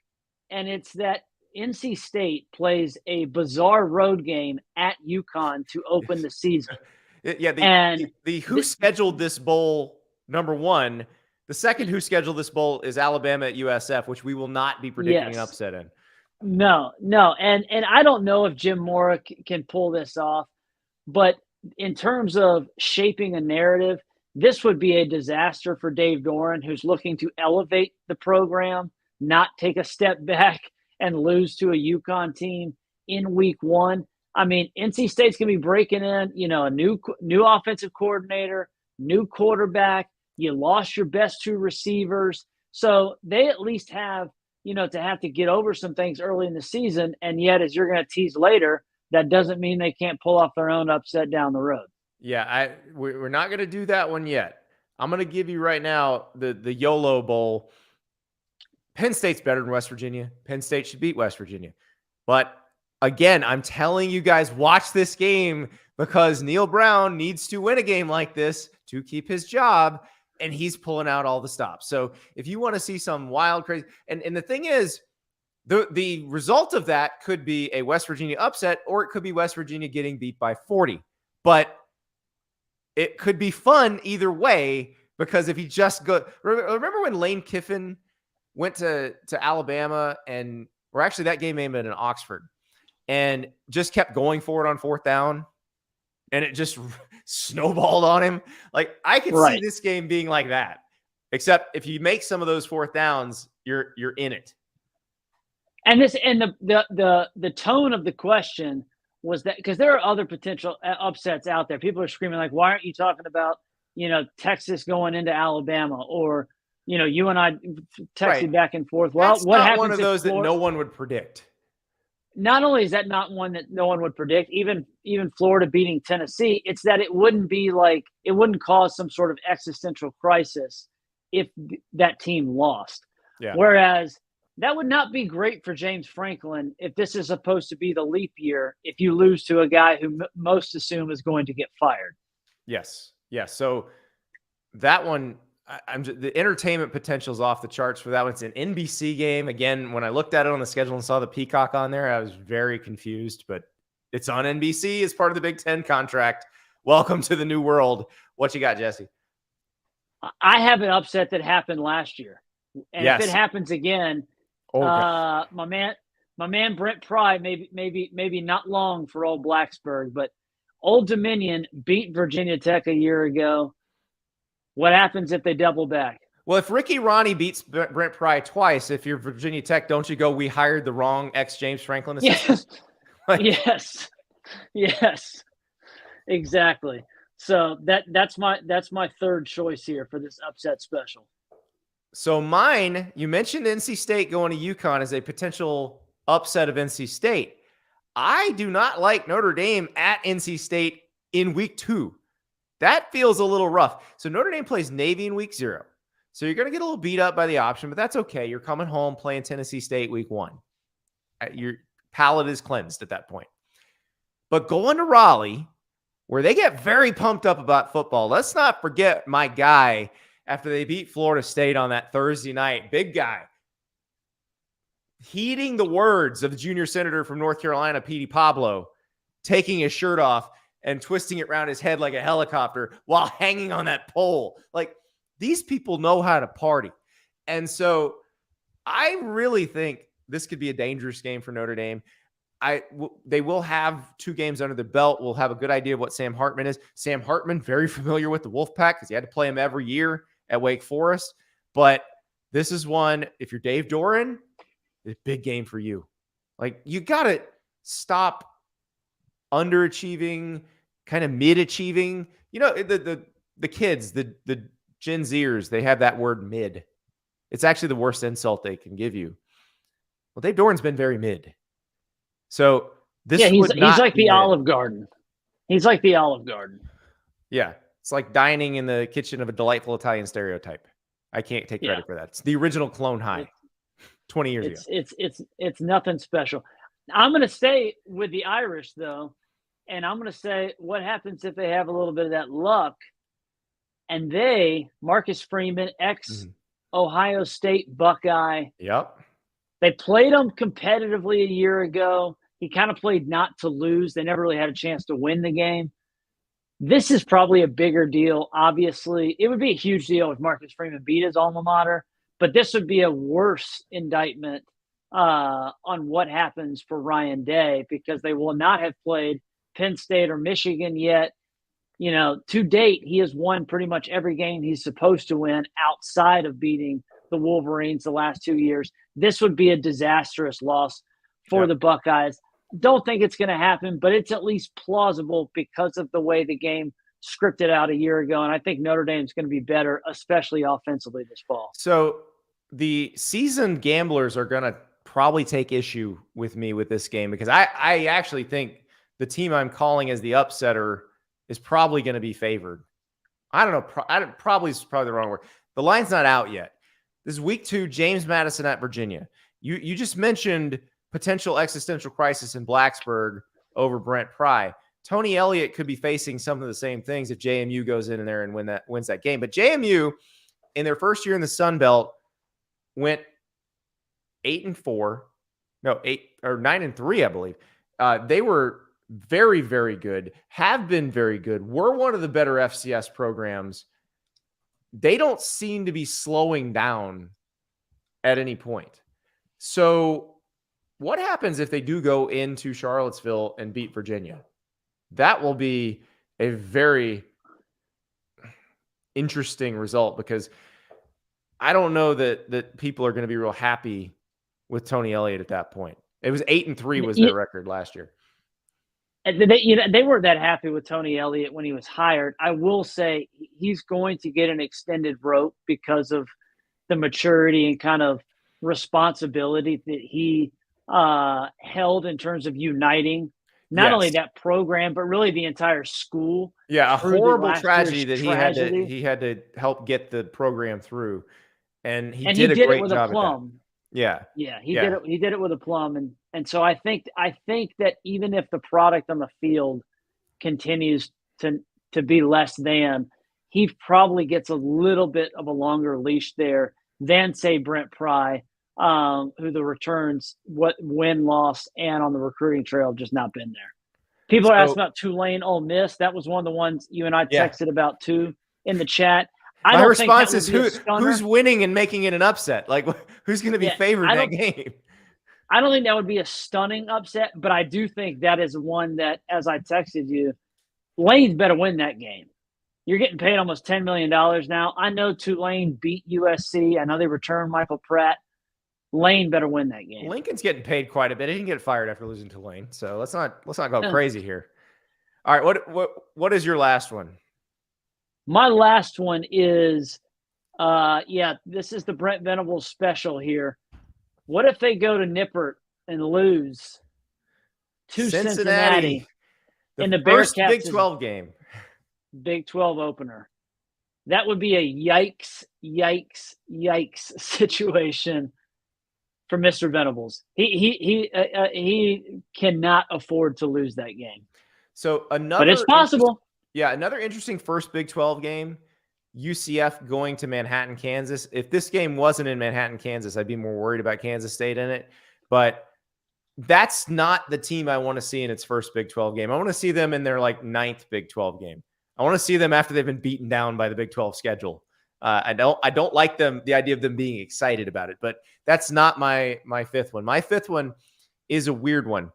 And it's that NC State plays a bizarre road game at UConn to open the season. Who scheduled this bowl, number 1. The second who scheduled this bowl is Alabama at USF, which we will not be predicting an upset in. No. And I don't know if Jim Mora can pull this off, but in terms of shaping a narrative, this would be a disaster for Dave Doran, who's looking to elevate the program, not take a step back and lose to a UConn team in week 1. I mean, NC State's going to be breaking in, a new offensive coordinator, new quarterback. You lost your best 2 receivers. So they at least have, to have to get over some things early in the season. And yet, as you're going to tease later, that doesn't mean they can't pull off their own upset down the road. Yeah, we're not going to do that one yet. I'm going to give you right now the YOLO Bowl. Penn State's better than West Virginia. Penn State should beat West Virginia. But again, I'm telling you guys, watch this game because Neil Brown needs to win a game like this to keep his job, and he's pulling out all the stops. So if you want to see some wild, crazy, and the thing is, the result of that could be a West Virginia upset, or it could be West Virginia getting beat by 40. But it could be fun either way because if he just go, remember when Lane Kiffin went to Alabama or actually that game may have been in Oxford and just kept going for it on 4th down and it just snowballed on him. Like I could see this game being like that, except if you make some of those 4th downs, you're in it. And the tone of the question was that because there are other potential upsets out there. People are screaming like, why aren't you talking about, Texas going into Alabama or, you and I texted back and forth. Well, that's what not happens one of those that no one would predict. not only is that not one that no one would predict, even Florida beating Tennessee, it's that it wouldn't cause some sort of existential crisis if that team lost. Yeah. Whereas that would not be great for James Franklin if this is supposed to be the leap year, if you lose to a guy who most assume is going to get fired. Yes. Yeah. So that one, the entertainment potential is off the charts for that one. It's an NBC game. Again, when I looked at it on the schedule and saw the Peacock on there, I was very confused, but it's on NBC as part of the Big Ten contract. Welcome to the new world. What you got, Jesse? I have an upset that happened last year. And yes. If it happens again, my man Brent Pry, maybe not long for old Blacksburg, but Old Dominion beat Virginia Tech a year ago. What happens if they double back? Well, if Ricky Ronnie beats Brent Pry twice, if you're Virginia Tech, don't you go, we hired the wrong ex-James Franklin assistant? Yes. Yes, exactly. So that's my third choice here for this upset special. So mine, you mentioned NC State going to UConn as a potential upset of NC State. I do not like Notre Dame at NC State in week 2. That feels a little rough. So Notre Dame plays Navy in week 0. So you're going to get a little beat up by the option, but that's okay. You're coming home playing Tennessee State week 1. Your palate is cleansed at that point. But going to Raleigh, where they get very pumped up about football. Let's not forget my guy after they beat Florida State on that Thursday night. Big guy. Heeding the words of the junior senator from North Carolina, Petey Pablo, taking his shirt off and twisting it around his head like a helicopter while hanging on that pole. Like, these people know how to party. And so I really think this could be a dangerous game for Notre Dame. They will have 2 games under the belt. We'll have a good idea of what Sam Hartman is. Sam Hartman, very familiar with the Wolfpack because he had to play him every year at Wake Forest. But this is one, if you're Dave Doran, it's a big game for you. Like, you got to stop underachieving, kind of mid-achieving. You know, the kids, the Gen Zers, they have that word mid. It's actually the worst insult they can give you. Well, Dave Doran's been very mid. So this he's like the Olive Garden. He's like the Olive Garden. Yeah. It's like dining in the kitchen of a delightful Italian stereotype. I can't take credit for that. It's the original Clone High 20 years ago. It's nothing special. I'm going to stay with the Irish, though, and I'm going to say what happens if they have a little bit of that luck and Marcus Freeman, ex-Ohio State Buckeye. Yep. They played him competitively a year ago. He kind of played not to lose. They never really had a chance to win the game. This is probably a bigger deal, obviously. It would be a huge deal if Marcus Freeman beat his alma mater, but this would be a worse indictment on what happens for Ryan Day because they will not have played Penn State or Michigan yet. You know, to date, he has won pretty much every game he's supposed to win outside of beating the Wolverines the last 2 years. This would be a disastrous loss for the Buckeyes. Don't think it's going to happen, but it's at least plausible because of the way the game scripted out a year ago. And I think Notre Dame's going to be better, especially offensively this fall. So the seasoned gamblers are going to probably take issue with me with this game because I actually think the team I'm calling as the upsetter is probably going to be favored. I don't know. Probably is probably the wrong word. The line's not out yet. This is week 2, James Madison at Virginia. You just mentioned potential existential crisis in Blacksburg over Brent Pry. Tony Elliott could be facing some of the same things if JMU goes in there and wins that game. But JMU, in their first year in the Sun Belt, went 8-4. No, 9-3, I believe. They were very, very good, have been very good. We're one of the better FCS programs. They don't seem to be slowing down at any point. So what happens if they do go into Charlottesville and beat Virginia? That will be a very interesting result because I don't know that people are going to be real happy with Tony Elliott at that point. It was 8-3 was their record last year. They weren't that happy with Tony Elliott when he was hired. I will say he's going to get an extended rope because of the maturity and kind of responsibility that he held in terms of uniting not only that program, but really the entire school. Yeah, a through the horrible last tragedy year's that tragedy. he had to help get the program through, and he And did he a did it great with job a at that. plum. Yeah, Yeah, he did it. He did it with a plum, and so I think that even if the product on the field continues to be less than, he probably gets a little bit of a longer leash there than say Brent Pry, who the returns, win loss, and on the recruiting trail have just not been there. People are asking about Tulane, Ole Miss. That was one of the ones you and I texted about too in the chat. My response is who's winning and making it an upset? Like, who's going to be favored in that game? I don't think that would be a stunning upset, but I do think that is one that, as I texted you, Lane's better win that game. You're getting paid almost $10 million now. I know Tulane beat USC. I know they returned Michael Pratt. Lane better win that game. Lincoln's getting paid quite a bit. He didn't get fired after losing to Lane, so let's not go crazy here. All right, what is your last one? My last one is, this is the Brent Venables special here. What if they go to Nippert and lose to Cincinnati in the first Bearcats' Big 12 game? Big 12 opener. That would be a yikes situation for Mr. Venables. He cannot afford to lose that game. So but it's possible. Yeah, another interesting first Big 12 game, UCF going to Manhattan, Kansas. If this game wasn't in Manhattan, Kansas, I'd be more worried about Kansas State in it. But that's not the team I want to see in its first Big 12 game. I want to see them in their ninth Big 12 game. I want to see them after they've been beaten down by the Big 12 schedule. I don't like the idea of them being excited about it, but that's not my fifth one. My fifth one is a weird one.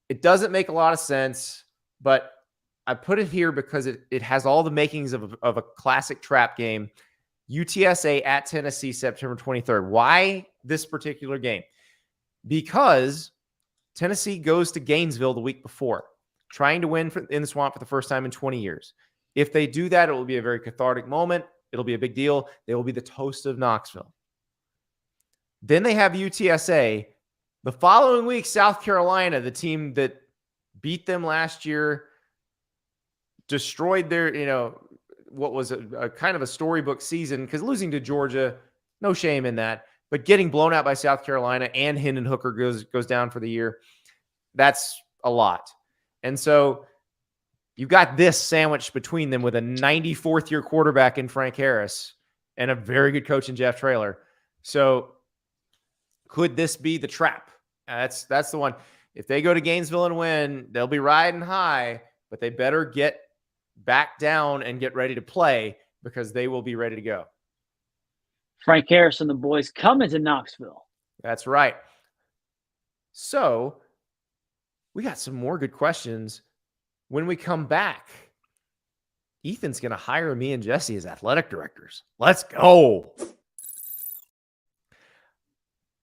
It doesn't make a lot of sense, but I put it here because it has all the makings of a classic trap game. UTSA at Tennessee, September 23rd. Why this particular game? Because Tennessee goes to Gainesville the week before, trying to win in the Swamp for the first time in 20 years. If they do that, it will be a very cathartic moment. It'll be a big deal. They will be the toast of Knoxville. Then they have UTSA. The following week, South Carolina, the team that beat them last year, destroyed their, what was a kind of a storybook season, because losing to Georgia, no shame in that, but getting blown out by South Carolina and Hendon Hooker goes down for the year, that's a lot. And so you've got this sandwiched between them with a 94th year quarterback in Frank Harris and a very good coach in Jeff Traylor. So could this be the trap? That's the one. If they go to Gainesville and win, they'll be riding high, but they better get back down and get ready to play, because they will be ready to go. Frank Harris and the boys coming to Knoxville. That's right. So we got some more good questions when we come back. Ethan's going to hire me and Jesse as athletic directors. Let's go.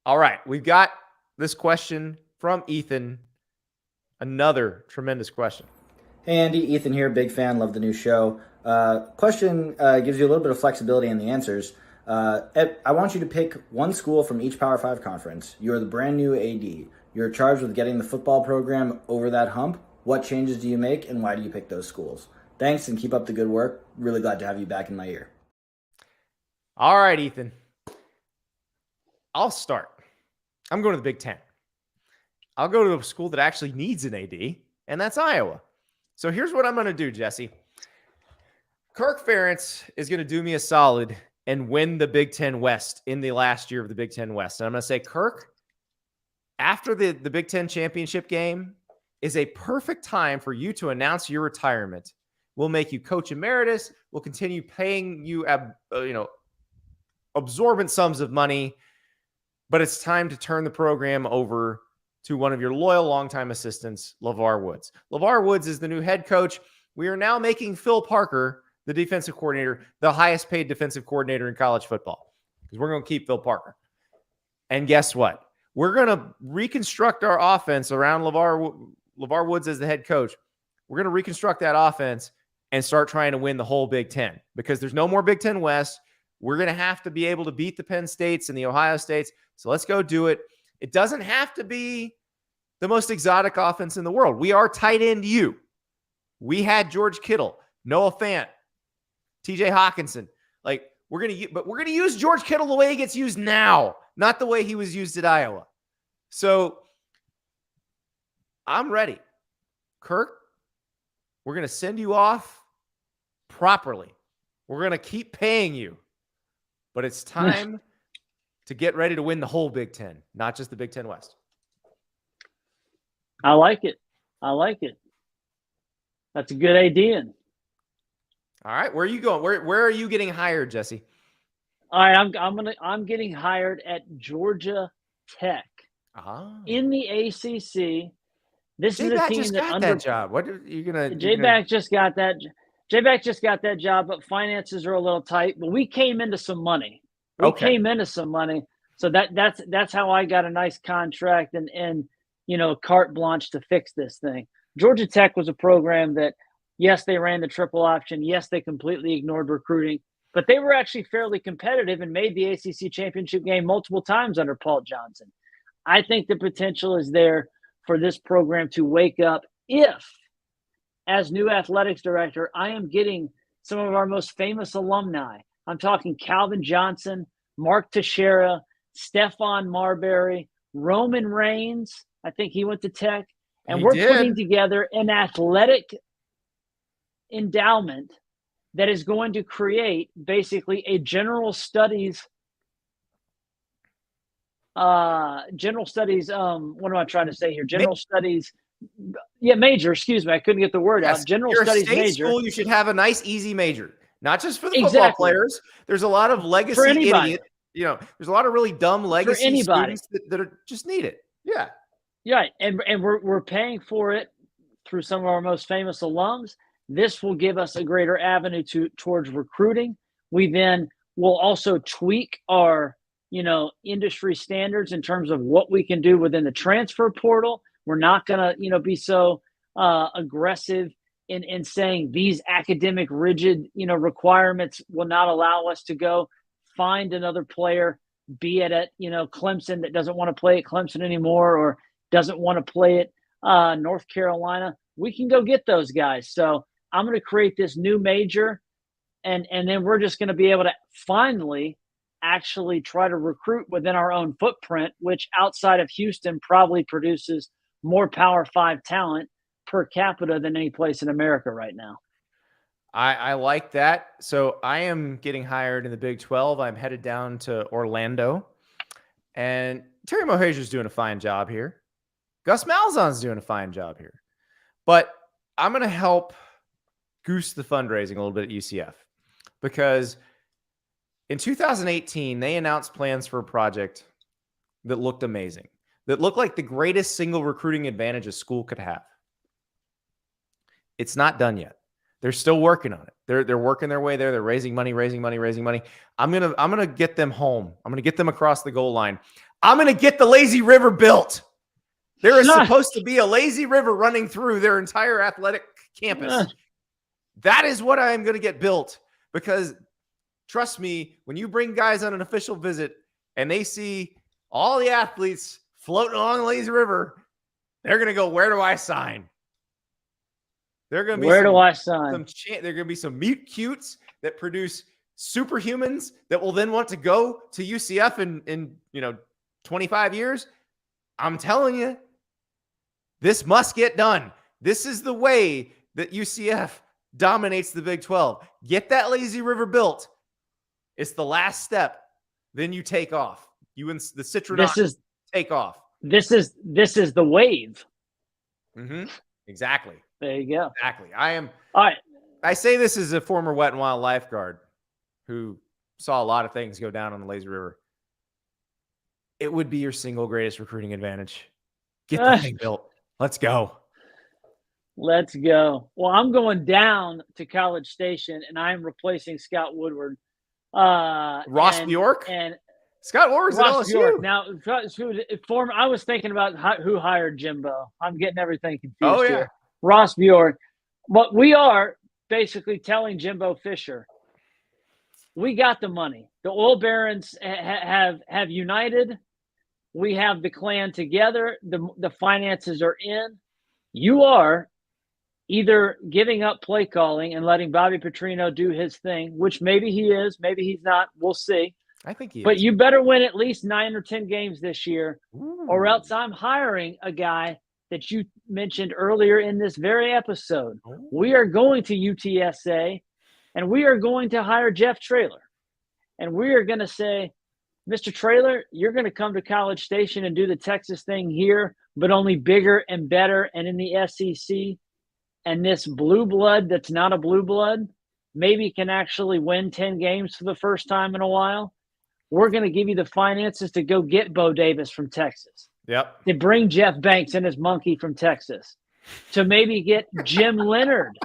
All right. We've got this question from Ethan. Another tremendous question. Hey, Andy. Ethan here. Big fan. Love the new show. Question gives you a little bit of flexibility in the answers. I want you to pick one school from each Power 5 conference. You're the brand new AD. You're charged with getting the football program over that hump. What changes do you make, and why do you pick those schools? Thanks, and keep up the good work. Really glad to have you back in my ear. All right, Ethan. I'll start. I'm going to the Big Ten. I'll go to a school that actually needs an AD, and that's Iowa. So here's what I'm going to do, Jesse. Kirk Ferentz is going to do me a solid and win the Big Ten West in the last year of the Big Ten West. And I'm going to say, Kirk, after the Big Ten championship game is a perfect time for you to announce your retirement. We'll make you coach emeritus. We'll continue paying you, absorbent sums of money, but it's time to turn the program over to one of your loyal longtime assistants, LeVar Woods. LeVar Woods is the new head coach. We are now making Phil Parker, the defensive coordinator, the highest paid defensive coordinator in college football, because we're going to keep Phil Parker. And guess what? We're going to reconstruct our offense around LeVar Woods as the head coach. We're going to reconstruct that offense and start trying to win the whole Big Ten, because there's no more Big Ten West. We're going to have to be able to beat the Penn States and the Ohio States. So let's go do it. It doesn't have to be the most exotic offense in the world. We are tight end you. We had George Kittle, Noah Fant, TJ Hawkinson. Like, we're going to use George Kittle the way he gets used now, not the way he was used at Iowa. So I'm ready. Kirk, we're going to send you off properly. We're going to keep paying you. But it's time to get ready to win the whole Big Ten, not just the Big Ten West. I like it. That's a good idea. All right, where are you going? Where are you getting hired, Jesse? All right, I'm getting hired at Georgia Tech in the ACC. This is a team just got that job. What are you gonna? J-Back just got that. J-Back just got that job, but finances are a little tight. But we came into some money. So that's how I got a nice contract and carte blanche to fix this thing. Georgia Tech was a program that, yes, they ran the triple option. Yes, they completely ignored recruiting, but they were actually fairly competitive and made the ACC championship game multiple times under Paul Johnson. I think the potential is there for this program to wake up if, as new athletics director, I am getting some of our most famous alumni. I'm talking Calvin Johnson, Mark Teixeira, Stephon Marbury, Roman Reigns. I think he went to Tech. And we're putting together an athletic endowment that is going to create basically a general studies, what am I trying to say here? Major, excuse me. I couldn't get the word out. General studies major. School, you should have a nice, easy major, not just for the football players. There's a lot of legacy idiots. There's a lot of really dumb legacy students that are just need it. Yeah. Yeah, and we're paying for it through some of our most famous alums. This will give us a greater avenue towards recruiting. We then will also tweak our, industry standards in terms of what we can do within the transfer portal. We're not going to, be so aggressive in saying these academic rigid, requirements will not allow us to go find another player, be it at, Clemson that doesn't want to play at Clemson anymore or doesn't want to play at North Carolina. We can go get those guys. So I'm going to create this new major, and then we're just going to be able to finally actually try to recruit within our own footprint, which outside of Houston probably produces more Power 5 talent per capita than any place in America right now. I like that. So I am getting hired in the Big 12. I'm headed down to Orlando. And Terry Mohajir's doing a fine job here. Gus Malzahn's doing a fine job here. But I'm going to help goose the fundraising a little bit at UCF. Because in 2018, they announced plans for a project that looked amazing. That looked like the greatest single recruiting advantage a school could have. It's not done yet. They're still working on it. They're working their way there. They're raising money. I'm gonna get them home. I'm gonna get them across the goal line. I'm gonna get the lazy river built. There is supposed to be a lazy river running through their entire athletic campus. That is what I am gonna get built, because trust me, when you bring guys on an official visit and they see all the athletes floating along the lazy river, they're gonna go, "Where do I sign?" They're going to be Where do I sign? They're going to be some mute cutes that produce superhumans that will then want to go to UCF in 25 years. I'm telling you, this must get done. This is the way that UCF dominates the Big 12. Get that lazy river built. It's the last step. Then you take off. You and the Citronauts take off. This is the wave. Mm-hmm. Exactly. There you go. Exactly. All right. I say this as a former Wet and Wild lifeguard who saw a lot of things go down on the lazy river. It would be your single greatest recruiting advantage. Get the thing built. Let's go. Let's go. Well, I'm going down to College Station, and I'm replacing Scott Woodward. Ross Bjork? And Scott Woodward's at LSU. Bjork. Now, I was thinking about who hired Jimbo. I'm getting everything confused here. Ross Bjork. But we are basically telling Jimbo Fisher, we got the money. The oil barons have united. We have the clan together. The finances are in. You are either giving up play calling and letting Bobby Petrino do his thing, which maybe he is, maybe he's not. We'll see. I think he But is. you better win at least 9 or 10 games this year, Ooh. or else I'm hiring a guy that you mentioned earlier in this very episode. Ooh. We are going to UTSA, and we are going to hire Jeff Traylor. And we are going to say, Mr. Traylor, you're going to come to College Station and do the Texas thing here, but only bigger and better and in the SEC. And this blue blood that's not a blue blood maybe can actually win 10 games for the first time in a while. We're going to give you the finances to go get Bo Davis from Texas. Yep. To bring Jeff Banks and his monkey from Texas. To maybe get Jim Leonard.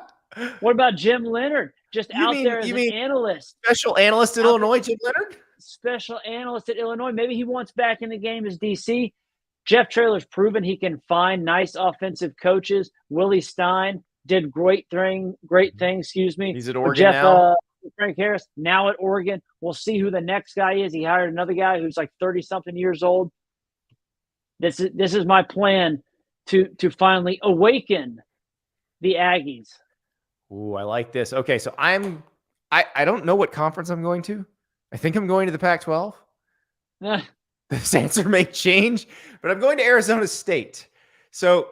What about Jim Leonard? Just out there as an analyst. Special analyst at Illinois, Jim Leonard? Special analyst at Illinois. Maybe he wants back in the game as DC. Jeff Traylor's proven he can find nice offensive coaches. Willie Stein did great things. He's at Oregon now. Frank Harris now at Oregon. We'll see who the next guy is. He hired another guy who's like 30-something years old. This is my plan to finally awaken the Aggies. Ooh, I like this. Okay, so I don't know what conference I'm going to. I think I'm going to the Pac-12. This answer may change, but I'm going to Arizona State. So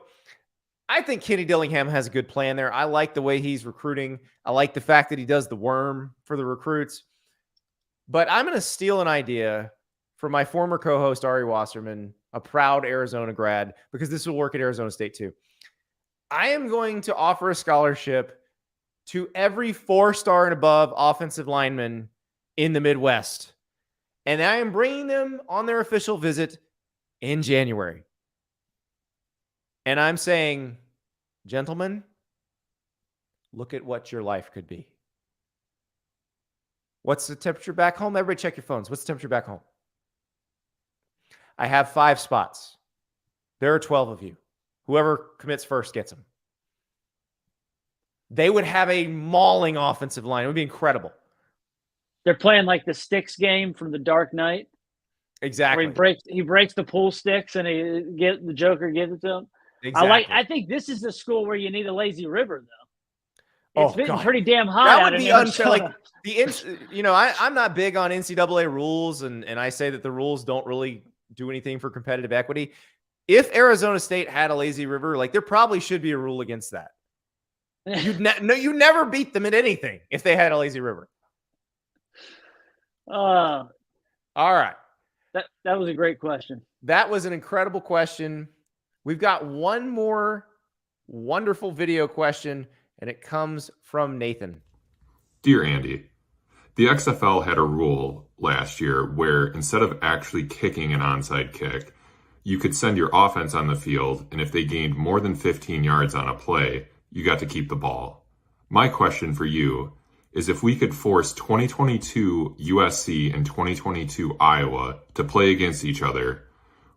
I think Kenny Dillingham has a good plan there. I like the way he's recruiting. I like the fact that he does the worm for the recruits. But I'm going to steal an idea from my former co-host, Ari Wasserman, a proud Arizona grad, because this will work at Arizona State too. I am going to offer a scholarship to every 4-star and above offensive lineman in the Midwest. And I am bringing them on their official visit in January. And I'm saying, gentlemen, look at what your life could be. What's the temperature back home? Everybody check your phones. What's the temperature back home? I have 5 spots. There are 12 of you. Whoever commits first gets them. They would have a mauling offensive line. It would be incredible. They're playing like the sticks game from the Dark Knight. Exactly. Where he breaks the pool sticks and the Joker gives it to him. Exactly. I think this is the school where you need a lazy river, though. It's been pretty damn high. That would be unfair. Like I'm not big on NCAA rules, and I say that the rules don't really do anything for competitive equity. If Arizona State had a lazy river, like there probably should be a rule against that. You never beat them at anything if they had a lazy river. All right. That was a great question. That was an incredible question. We've got one more wonderful video question, and it comes from Nathan. Dear Andy, the XFL had a rule last year where instead of actually kicking an onside kick, you could send your offense on the field, and if they gained more than 15 yards on a play, you got to keep the ball. My question for you is if we could force 2022 USC and 2022 Iowa to play against each other,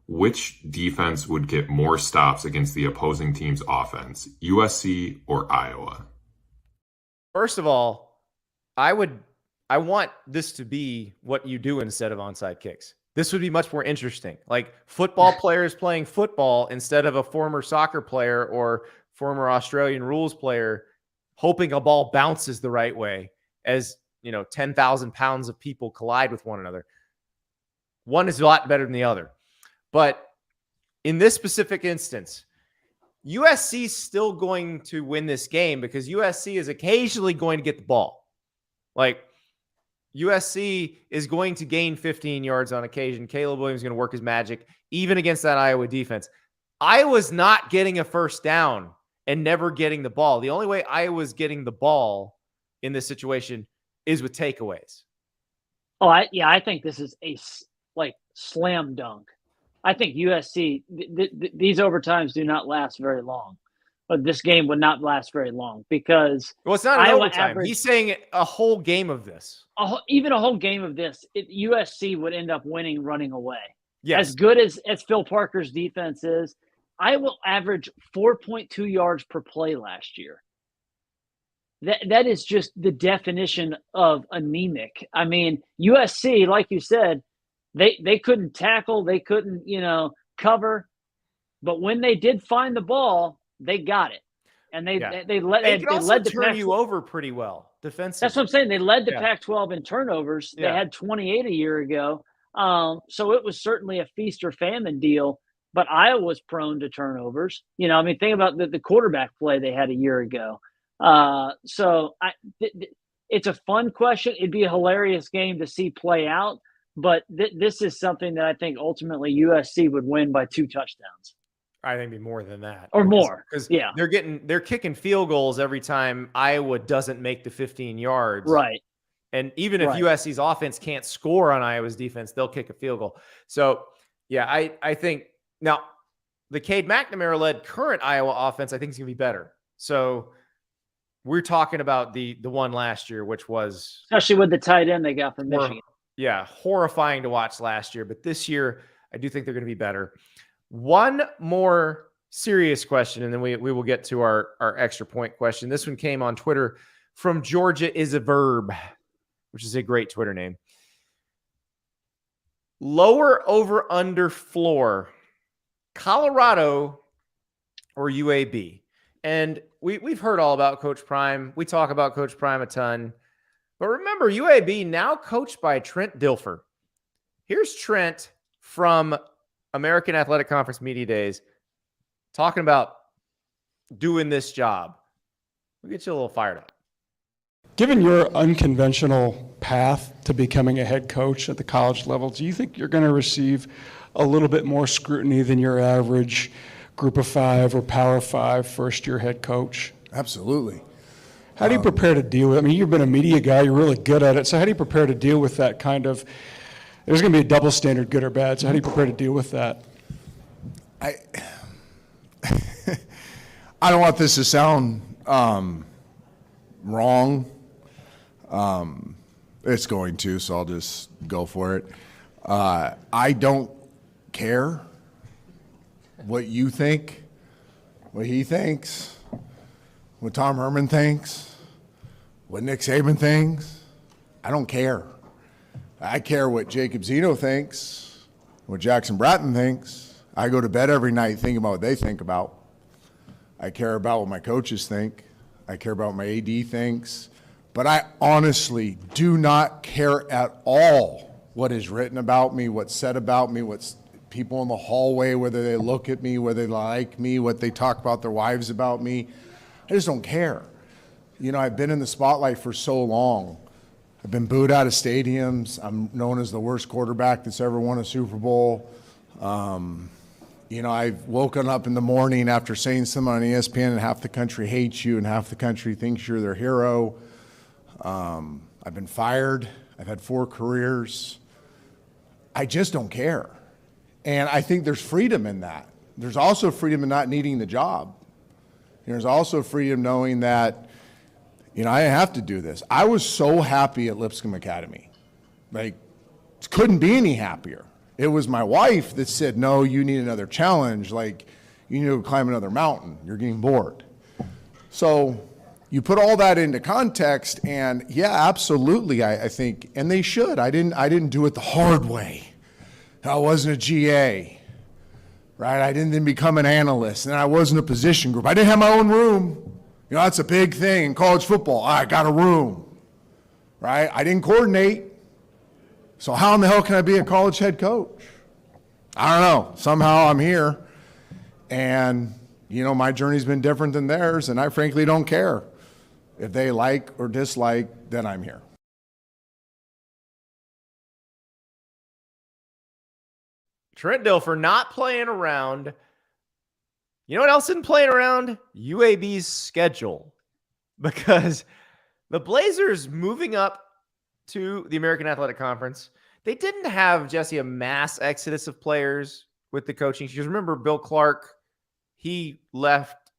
which defense would get more stops against the opposing team's offense, USC or Iowa? First of all, I want this to be what you do instead of onside kicks. This would be much more interesting. Like football players playing football instead of a former soccer player or former Australian rules player hoping a ball bounces the right way as, 10,000 pounds of people collide with one another. One is a lot better than the other. But in this specific instance, USC is still going to win this game because USC is occasionally going to get the ball. Like USC is going to gain 15 yards on occasion. Caleb Williams is going to work his magic, even against that Iowa defense. Iowa's not getting a first down and never getting the ball. The only way Iowa's getting the ball in this situation is with takeaways. Oh, I think this is a slam dunk. I think USC, these overtimes do not last very long. But this game would not last very long because it's not an overtime. He's saying a whole game of this. Even a whole game of this, USC would end up winning running away. Yes. As good as Phil Parker's defense is, Iowa averaged 4.2 yards per play last year. That is just the definition of anemic. I mean, USC, like you said, They couldn't tackle, they couldn't, cover, but when they did find the ball, they got it. And they can also led the turn you over pretty well defensively. That's what I'm saying. They led the Pac-12 in turnovers. They had 28 a year ago. So it was certainly a feast or famine deal, but Iowa was prone to turnovers. Think about the quarterback play they had a year ago. It's a fun question. It'd be a hilarious game to see play out, but this is something that I think ultimately USC would win by 2 touchdowns. I think it'd be more than that. Or more. Because yeah. they're kicking field goals every time Iowa doesn't make the 15 yards. Right. And even if USC's offense can't score on Iowa's defense, they'll kick a field goal. So, yeah, I think now the Cade McNamara-led current Iowa offense, I think is going to be better. So we're talking about the one last year, which was especially with the tight end they got from Michigan. Horrifying to watch last year. But this year, I do think they're going to be better. One more serious question, and then we will get to our extra point question. This one came on Twitter from Georgia is a verb, which is a great Twitter name. Lower over under floor, Colorado or UAB? And we've heard all about Coach Prime. We talk about Coach Prime a ton. But remember, UAB now coached by Trent Dilfer. Here's Trent from American Athletic Conference Media Days talking about doing this job. We'll get you a little fired up. Given your unconventional path to becoming a head coach at the college level, do you think you're going to receive a little bit more scrutiny than your average Group of 5 or Power 5 first-year head coach? Absolutely. How do you prepare to deal with it? I mean, you've been a media guy. You're really good at it. So how do you prepare to deal with that kind of – there's going to be a double standard, good or bad. So how do you prepare to deal with that? I don't want this to sound wrong. It's going to, so I'll just go for it. I don't care what you think, what he thinks, what Tom Herman thinks, what Nick Saban thinks. I don't care. I care what Jacob Zito thinks, what Jackson Bratton thinks. I go to bed every night thinking about what they think about. I care about what my coaches think. I care about what my AD thinks. But I honestly do not care at all what is written about me, what's said about me, what's people in the hallway, whether they look at me, whether they like me, what they talk about their wives about me. I just don't care. I've been in the spotlight for so long. I've been booed out of stadiums. I'm known as the worst quarterback that's ever won a Super Bowl. I've woken up in the morning after saying something on ESPN and half the country hates you and half the country thinks you're their hero. I've been fired. I've had 4 careers. I just don't care. And I think there's freedom in that. There's also freedom in not needing the job. There's also freedom knowing that, I didn't have to do this. I was so happy at Lipscomb Academy. Couldn't be any happier. It was my wife that said, no, you need another challenge. You need to climb another mountain. You're getting bored. So you put all that into context, and yeah, absolutely, I think, and they should. I didn't do it the hard way. I wasn't a GA, right? I didn't then become an analyst, and I wasn't a position group. I didn't have my own room. That's a big thing in college football. I got a room, right? I didn't coordinate. So how in the hell can I be a college head coach? I don't know. Somehow I'm here, and, my journey's been different than theirs, and I frankly don't care. If they like or dislike, then I'm here. Trent Dilfer not playing around. You know what else isn't playing around? UAB's schedule. Because the Blazers moving up to the American Athletic Conference, they didn't have, Jesse, a mass exodus of players with the coaching. Because remember, Bill Clark, he left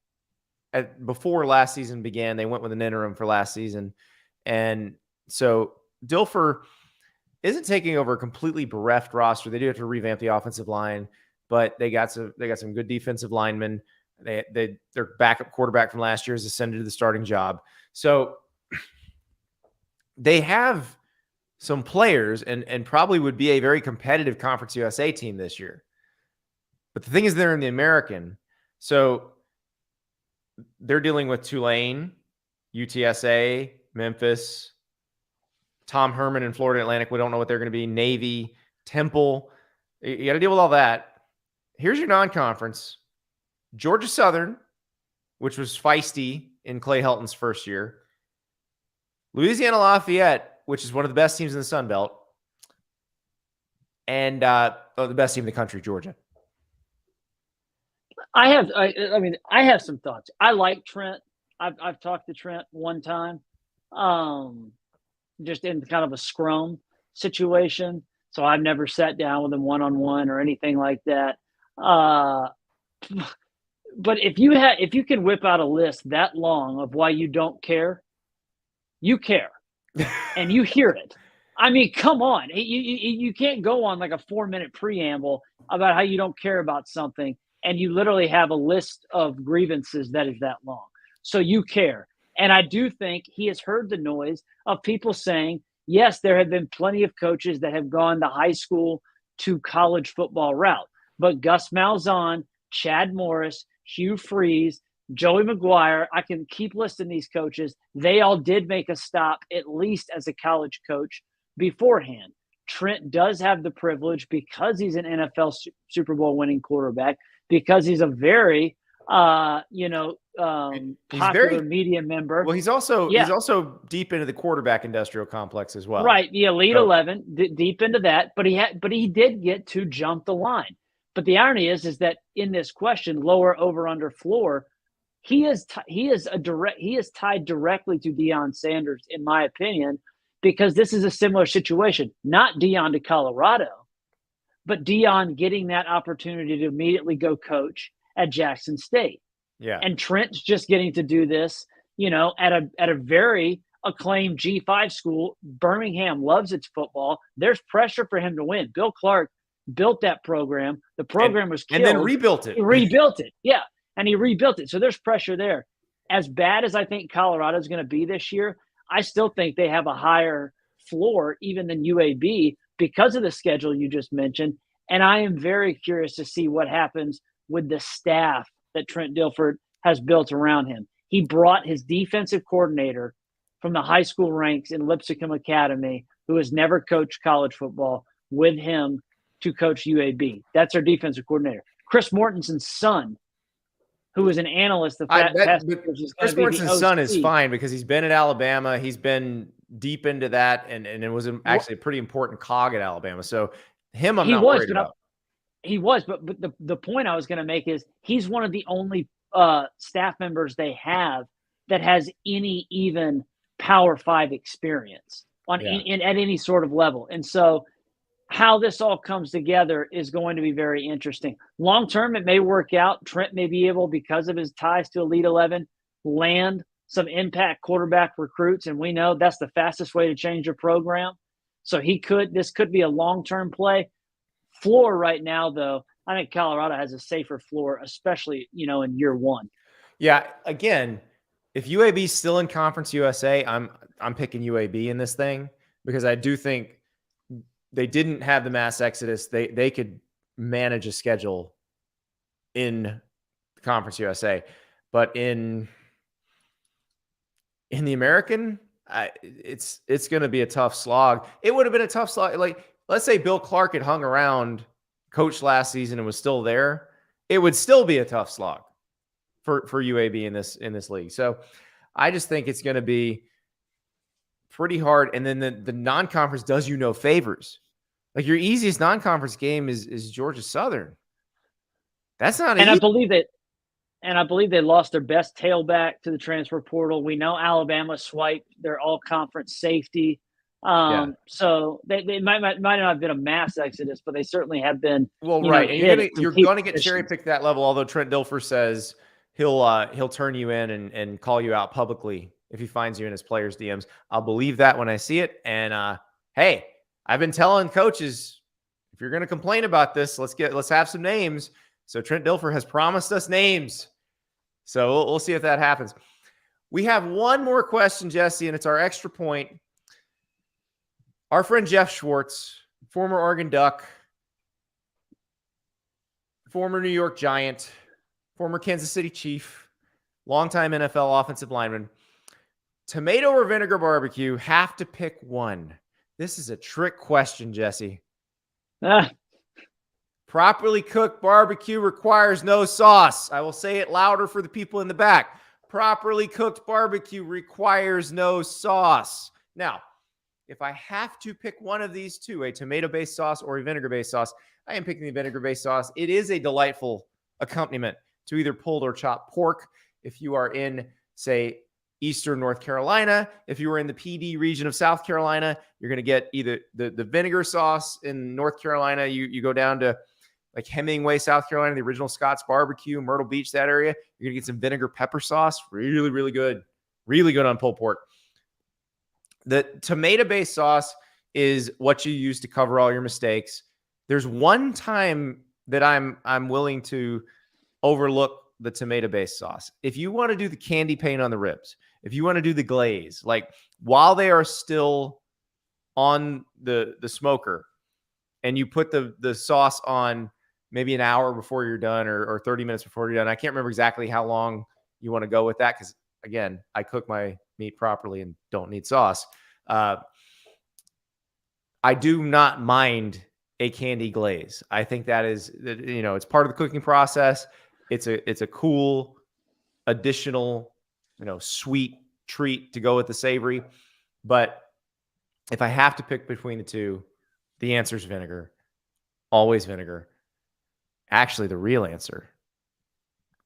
before last season began. They went with an interim for last season. And so Dilfer isn't taking over a completely bereft roster. They do have to revamp the offensive line, but they got some good defensive linemen. Their backup quarterback from last year has ascended to the starting job. So they have some players and probably would be a very competitive Conference USA team this year. But the thing is, they're in the American. So they're dealing with Tulane, UTSA, Memphis, Tom Herman in Florida Atlantic. We don't know what they're going to be. Navy, Temple. You got to deal with all that. Here's your non-conference. Georgia Southern, which was feisty in Clay Helton's first year. Louisiana Lafayette, which is one of the best teams in the Sun Belt. And the best team in the country, Georgia. I have some thoughts. I like Trent. I've talked to Trent one time, just in kind of a scrum situation. So I've never sat down with him one-on-one or anything like that. But if you can whip out a list that long of why you don't care, you care, and you hear it. I mean, come on, you can't go on like a 4-minute preamble about how you don't care about something, and you literally have a list of grievances that is that long. So you care. And I do think he has heard the noise of people saying, yes, there have been plenty of coaches that have gone the high school to college football route. But Gus Malzahn, Chad Morris, Hugh Freeze, Joey McGuire, I can keep listing these coaches. They all did make a stop, at least as a college coach beforehand. Trent does have the privilege because he's an NFL Super Bowl winning quarterback, because he's a very popular media member. Well, he's also deep into the quarterback industrial complex as well. Right, the Elite 11, deep into that. But he did get to jump the line. But the irony is that in this question, lower, over, under, floor, he is tied directly to Deion Sanders, in my opinion, because this is a similar situation. Not Deion to Colorado, but Deion getting that opportunity to immediately go coach at Jackson State. Yeah. And Trent's just getting to do this, at a very acclaimed G5 school. Birmingham loves its football. There's pressure for him to win. Bill Clark built that program. The program was killed. And then rebuilt it. He rebuilt it. Yeah. And he rebuilt it. So there's pressure there. As bad as I think Colorado's going to be this year, I still think they have a higher floor even than UAB because of the schedule you just mentioned. And I am very curious to see what happens with the staff that Trent Dilfer has built around him. He brought his defensive coordinator from the high school ranks in Lipscomb Academy, who has never coached college football, with him to coach UAB. That's our defensive coordinator. Chris Mortensen's son, who was an analyst the past years, Chris Mortensen's son is fine because he's been at Alabama. He's been deep into that, and it was actually a pretty important cog at Alabama. So him, I'm not worried about. He was, but the point I was going to make is he's one of the only staff members they have that has any even Power 5 experience at any sort of level. And so how this all comes together is going to be very interesting. Long term, it may work out. Trent may be able, because of his ties to Elite 11, land some impact quarterback recruits, and we know that's the fastest way to change your program. So this could be a long-term play. Floor right now, though, I think Colorado has a safer floor, especially, in year one. Yeah, again, if UAB is still in Conference USA, I'm picking UAB in this thing because I do think they didn't have the mass exodus. They could manage a schedule in Conference USA, but in the American, it's going to be a tough slog. It would have been a tough slog. Like, let's say Bill Clark had hung around, coached last season, and was still there. It would still be a tough slog for UAB in this league. So I just think it's going to be pretty hard. And then the non-conference does you no favors. Like, your easiest non-conference game is Georgia Southern. That's not easy. I believe they lost their best tailback to the transfer portal. We know Alabama swiped their all-conference safety. So they might not have been a mass exodus, but they certainly have been. Well, right. You're going to get cherry-picked that level, although Trent Dilfer says he'll turn you in and call you out publicly if he finds you in his players' DMs. I'll believe that when I see it. And hey, I've been telling coaches, if you're going to complain about this, let's have some names. So Trent Dilfer has promised us names. So we'll see if that happens. We have one more question, Jesse, and it's our extra point. Our friend Geoff Schwartz, former Oregon Duck, former New York Giant, former Kansas City Chief, longtime NFL offensive lineman. Tomato or vinegar barbecue, have to pick one. This is a trick question, Jesse. Properly cooked barbecue requires no sauce. I will say it louder for the people in the back. Properly cooked barbecue requires no sauce. Now, if I have to pick one of these two, a tomato-based sauce or a vinegar-based sauce, I am picking the vinegar-based sauce. It is a delightful accompaniment to either pulled or chopped pork. If you are in, say, Eastern North Carolina, if you are in the PD region of South Carolina, you're going to get either the vinegar sauce in North Carolina. You go down to like Hemingway, South Carolina, the original Scott's Barbecue, Myrtle Beach, that area. You're going to get some vinegar pepper sauce. Really, really good. Really good on pulled pork. The tomato-based sauce is what you use to cover all your mistakes. There's one time that I'm willing to overlook the tomato-based sauce. If you want to do the candy paint on the ribs, if you want to do the glaze, like while they are still on the smoker and you put the sauce on maybe an hour before you're done or 30 minutes before you're done. I can't remember exactly how long you want to go with that because, again, I cook my meat properly and don't need sauce. I do not mind a candy glaze. I think that is, it's part of the cooking process. It's a cool additional, sweet treat to go with the savory. But if I have to pick between the two, the answer is vinegar. Always vinegar. Actually, the real answer,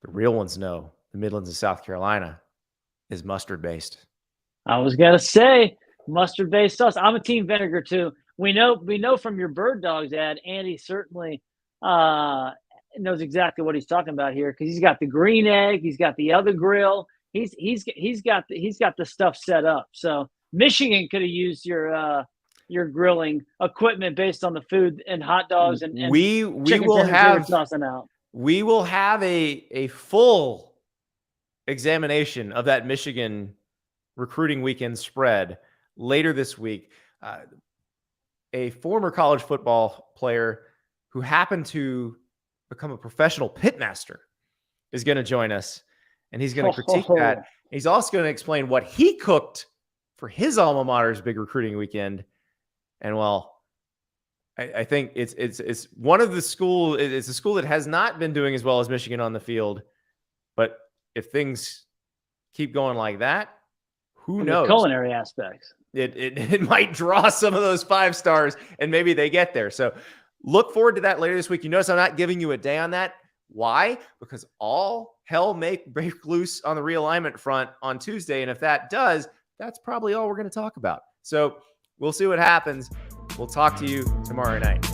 the real ones know, the Midlands of South Carolina, is mustard-based. I was going to say mustard-based sauce. I'm a team vinegar, too. We know from your BirdDogs ad, Andy certainly knows exactly what he's talking about here because he's got the green egg, he's got the other grill, he's got the stuff set up. So Michigan could have used your grilling equipment based on the food and hot dogs and we will have saucing out. We will have a full examination of that Michigan recruiting weekend spread later this week. A former college football player who happened to become a professional pitmaster is going to join us, and he's going to critique that. He's also going to explain what he cooked for his alma mater's big recruiting weekend. And I think it's one of the school. It's a school that has not been doing as well as Michigan on the field, but if things keep going like that, who knows? The culinary aspects. It might draw some of those 5 stars, and maybe they get there. So look forward to that later this week. You notice I'm not giving you a day on that. Why? Because all hell may break loose on the realignment front on Tuesday, and if that does, that's probably all we're going to talk about. So we'll see what happens. We'll talk to you tomorrow night.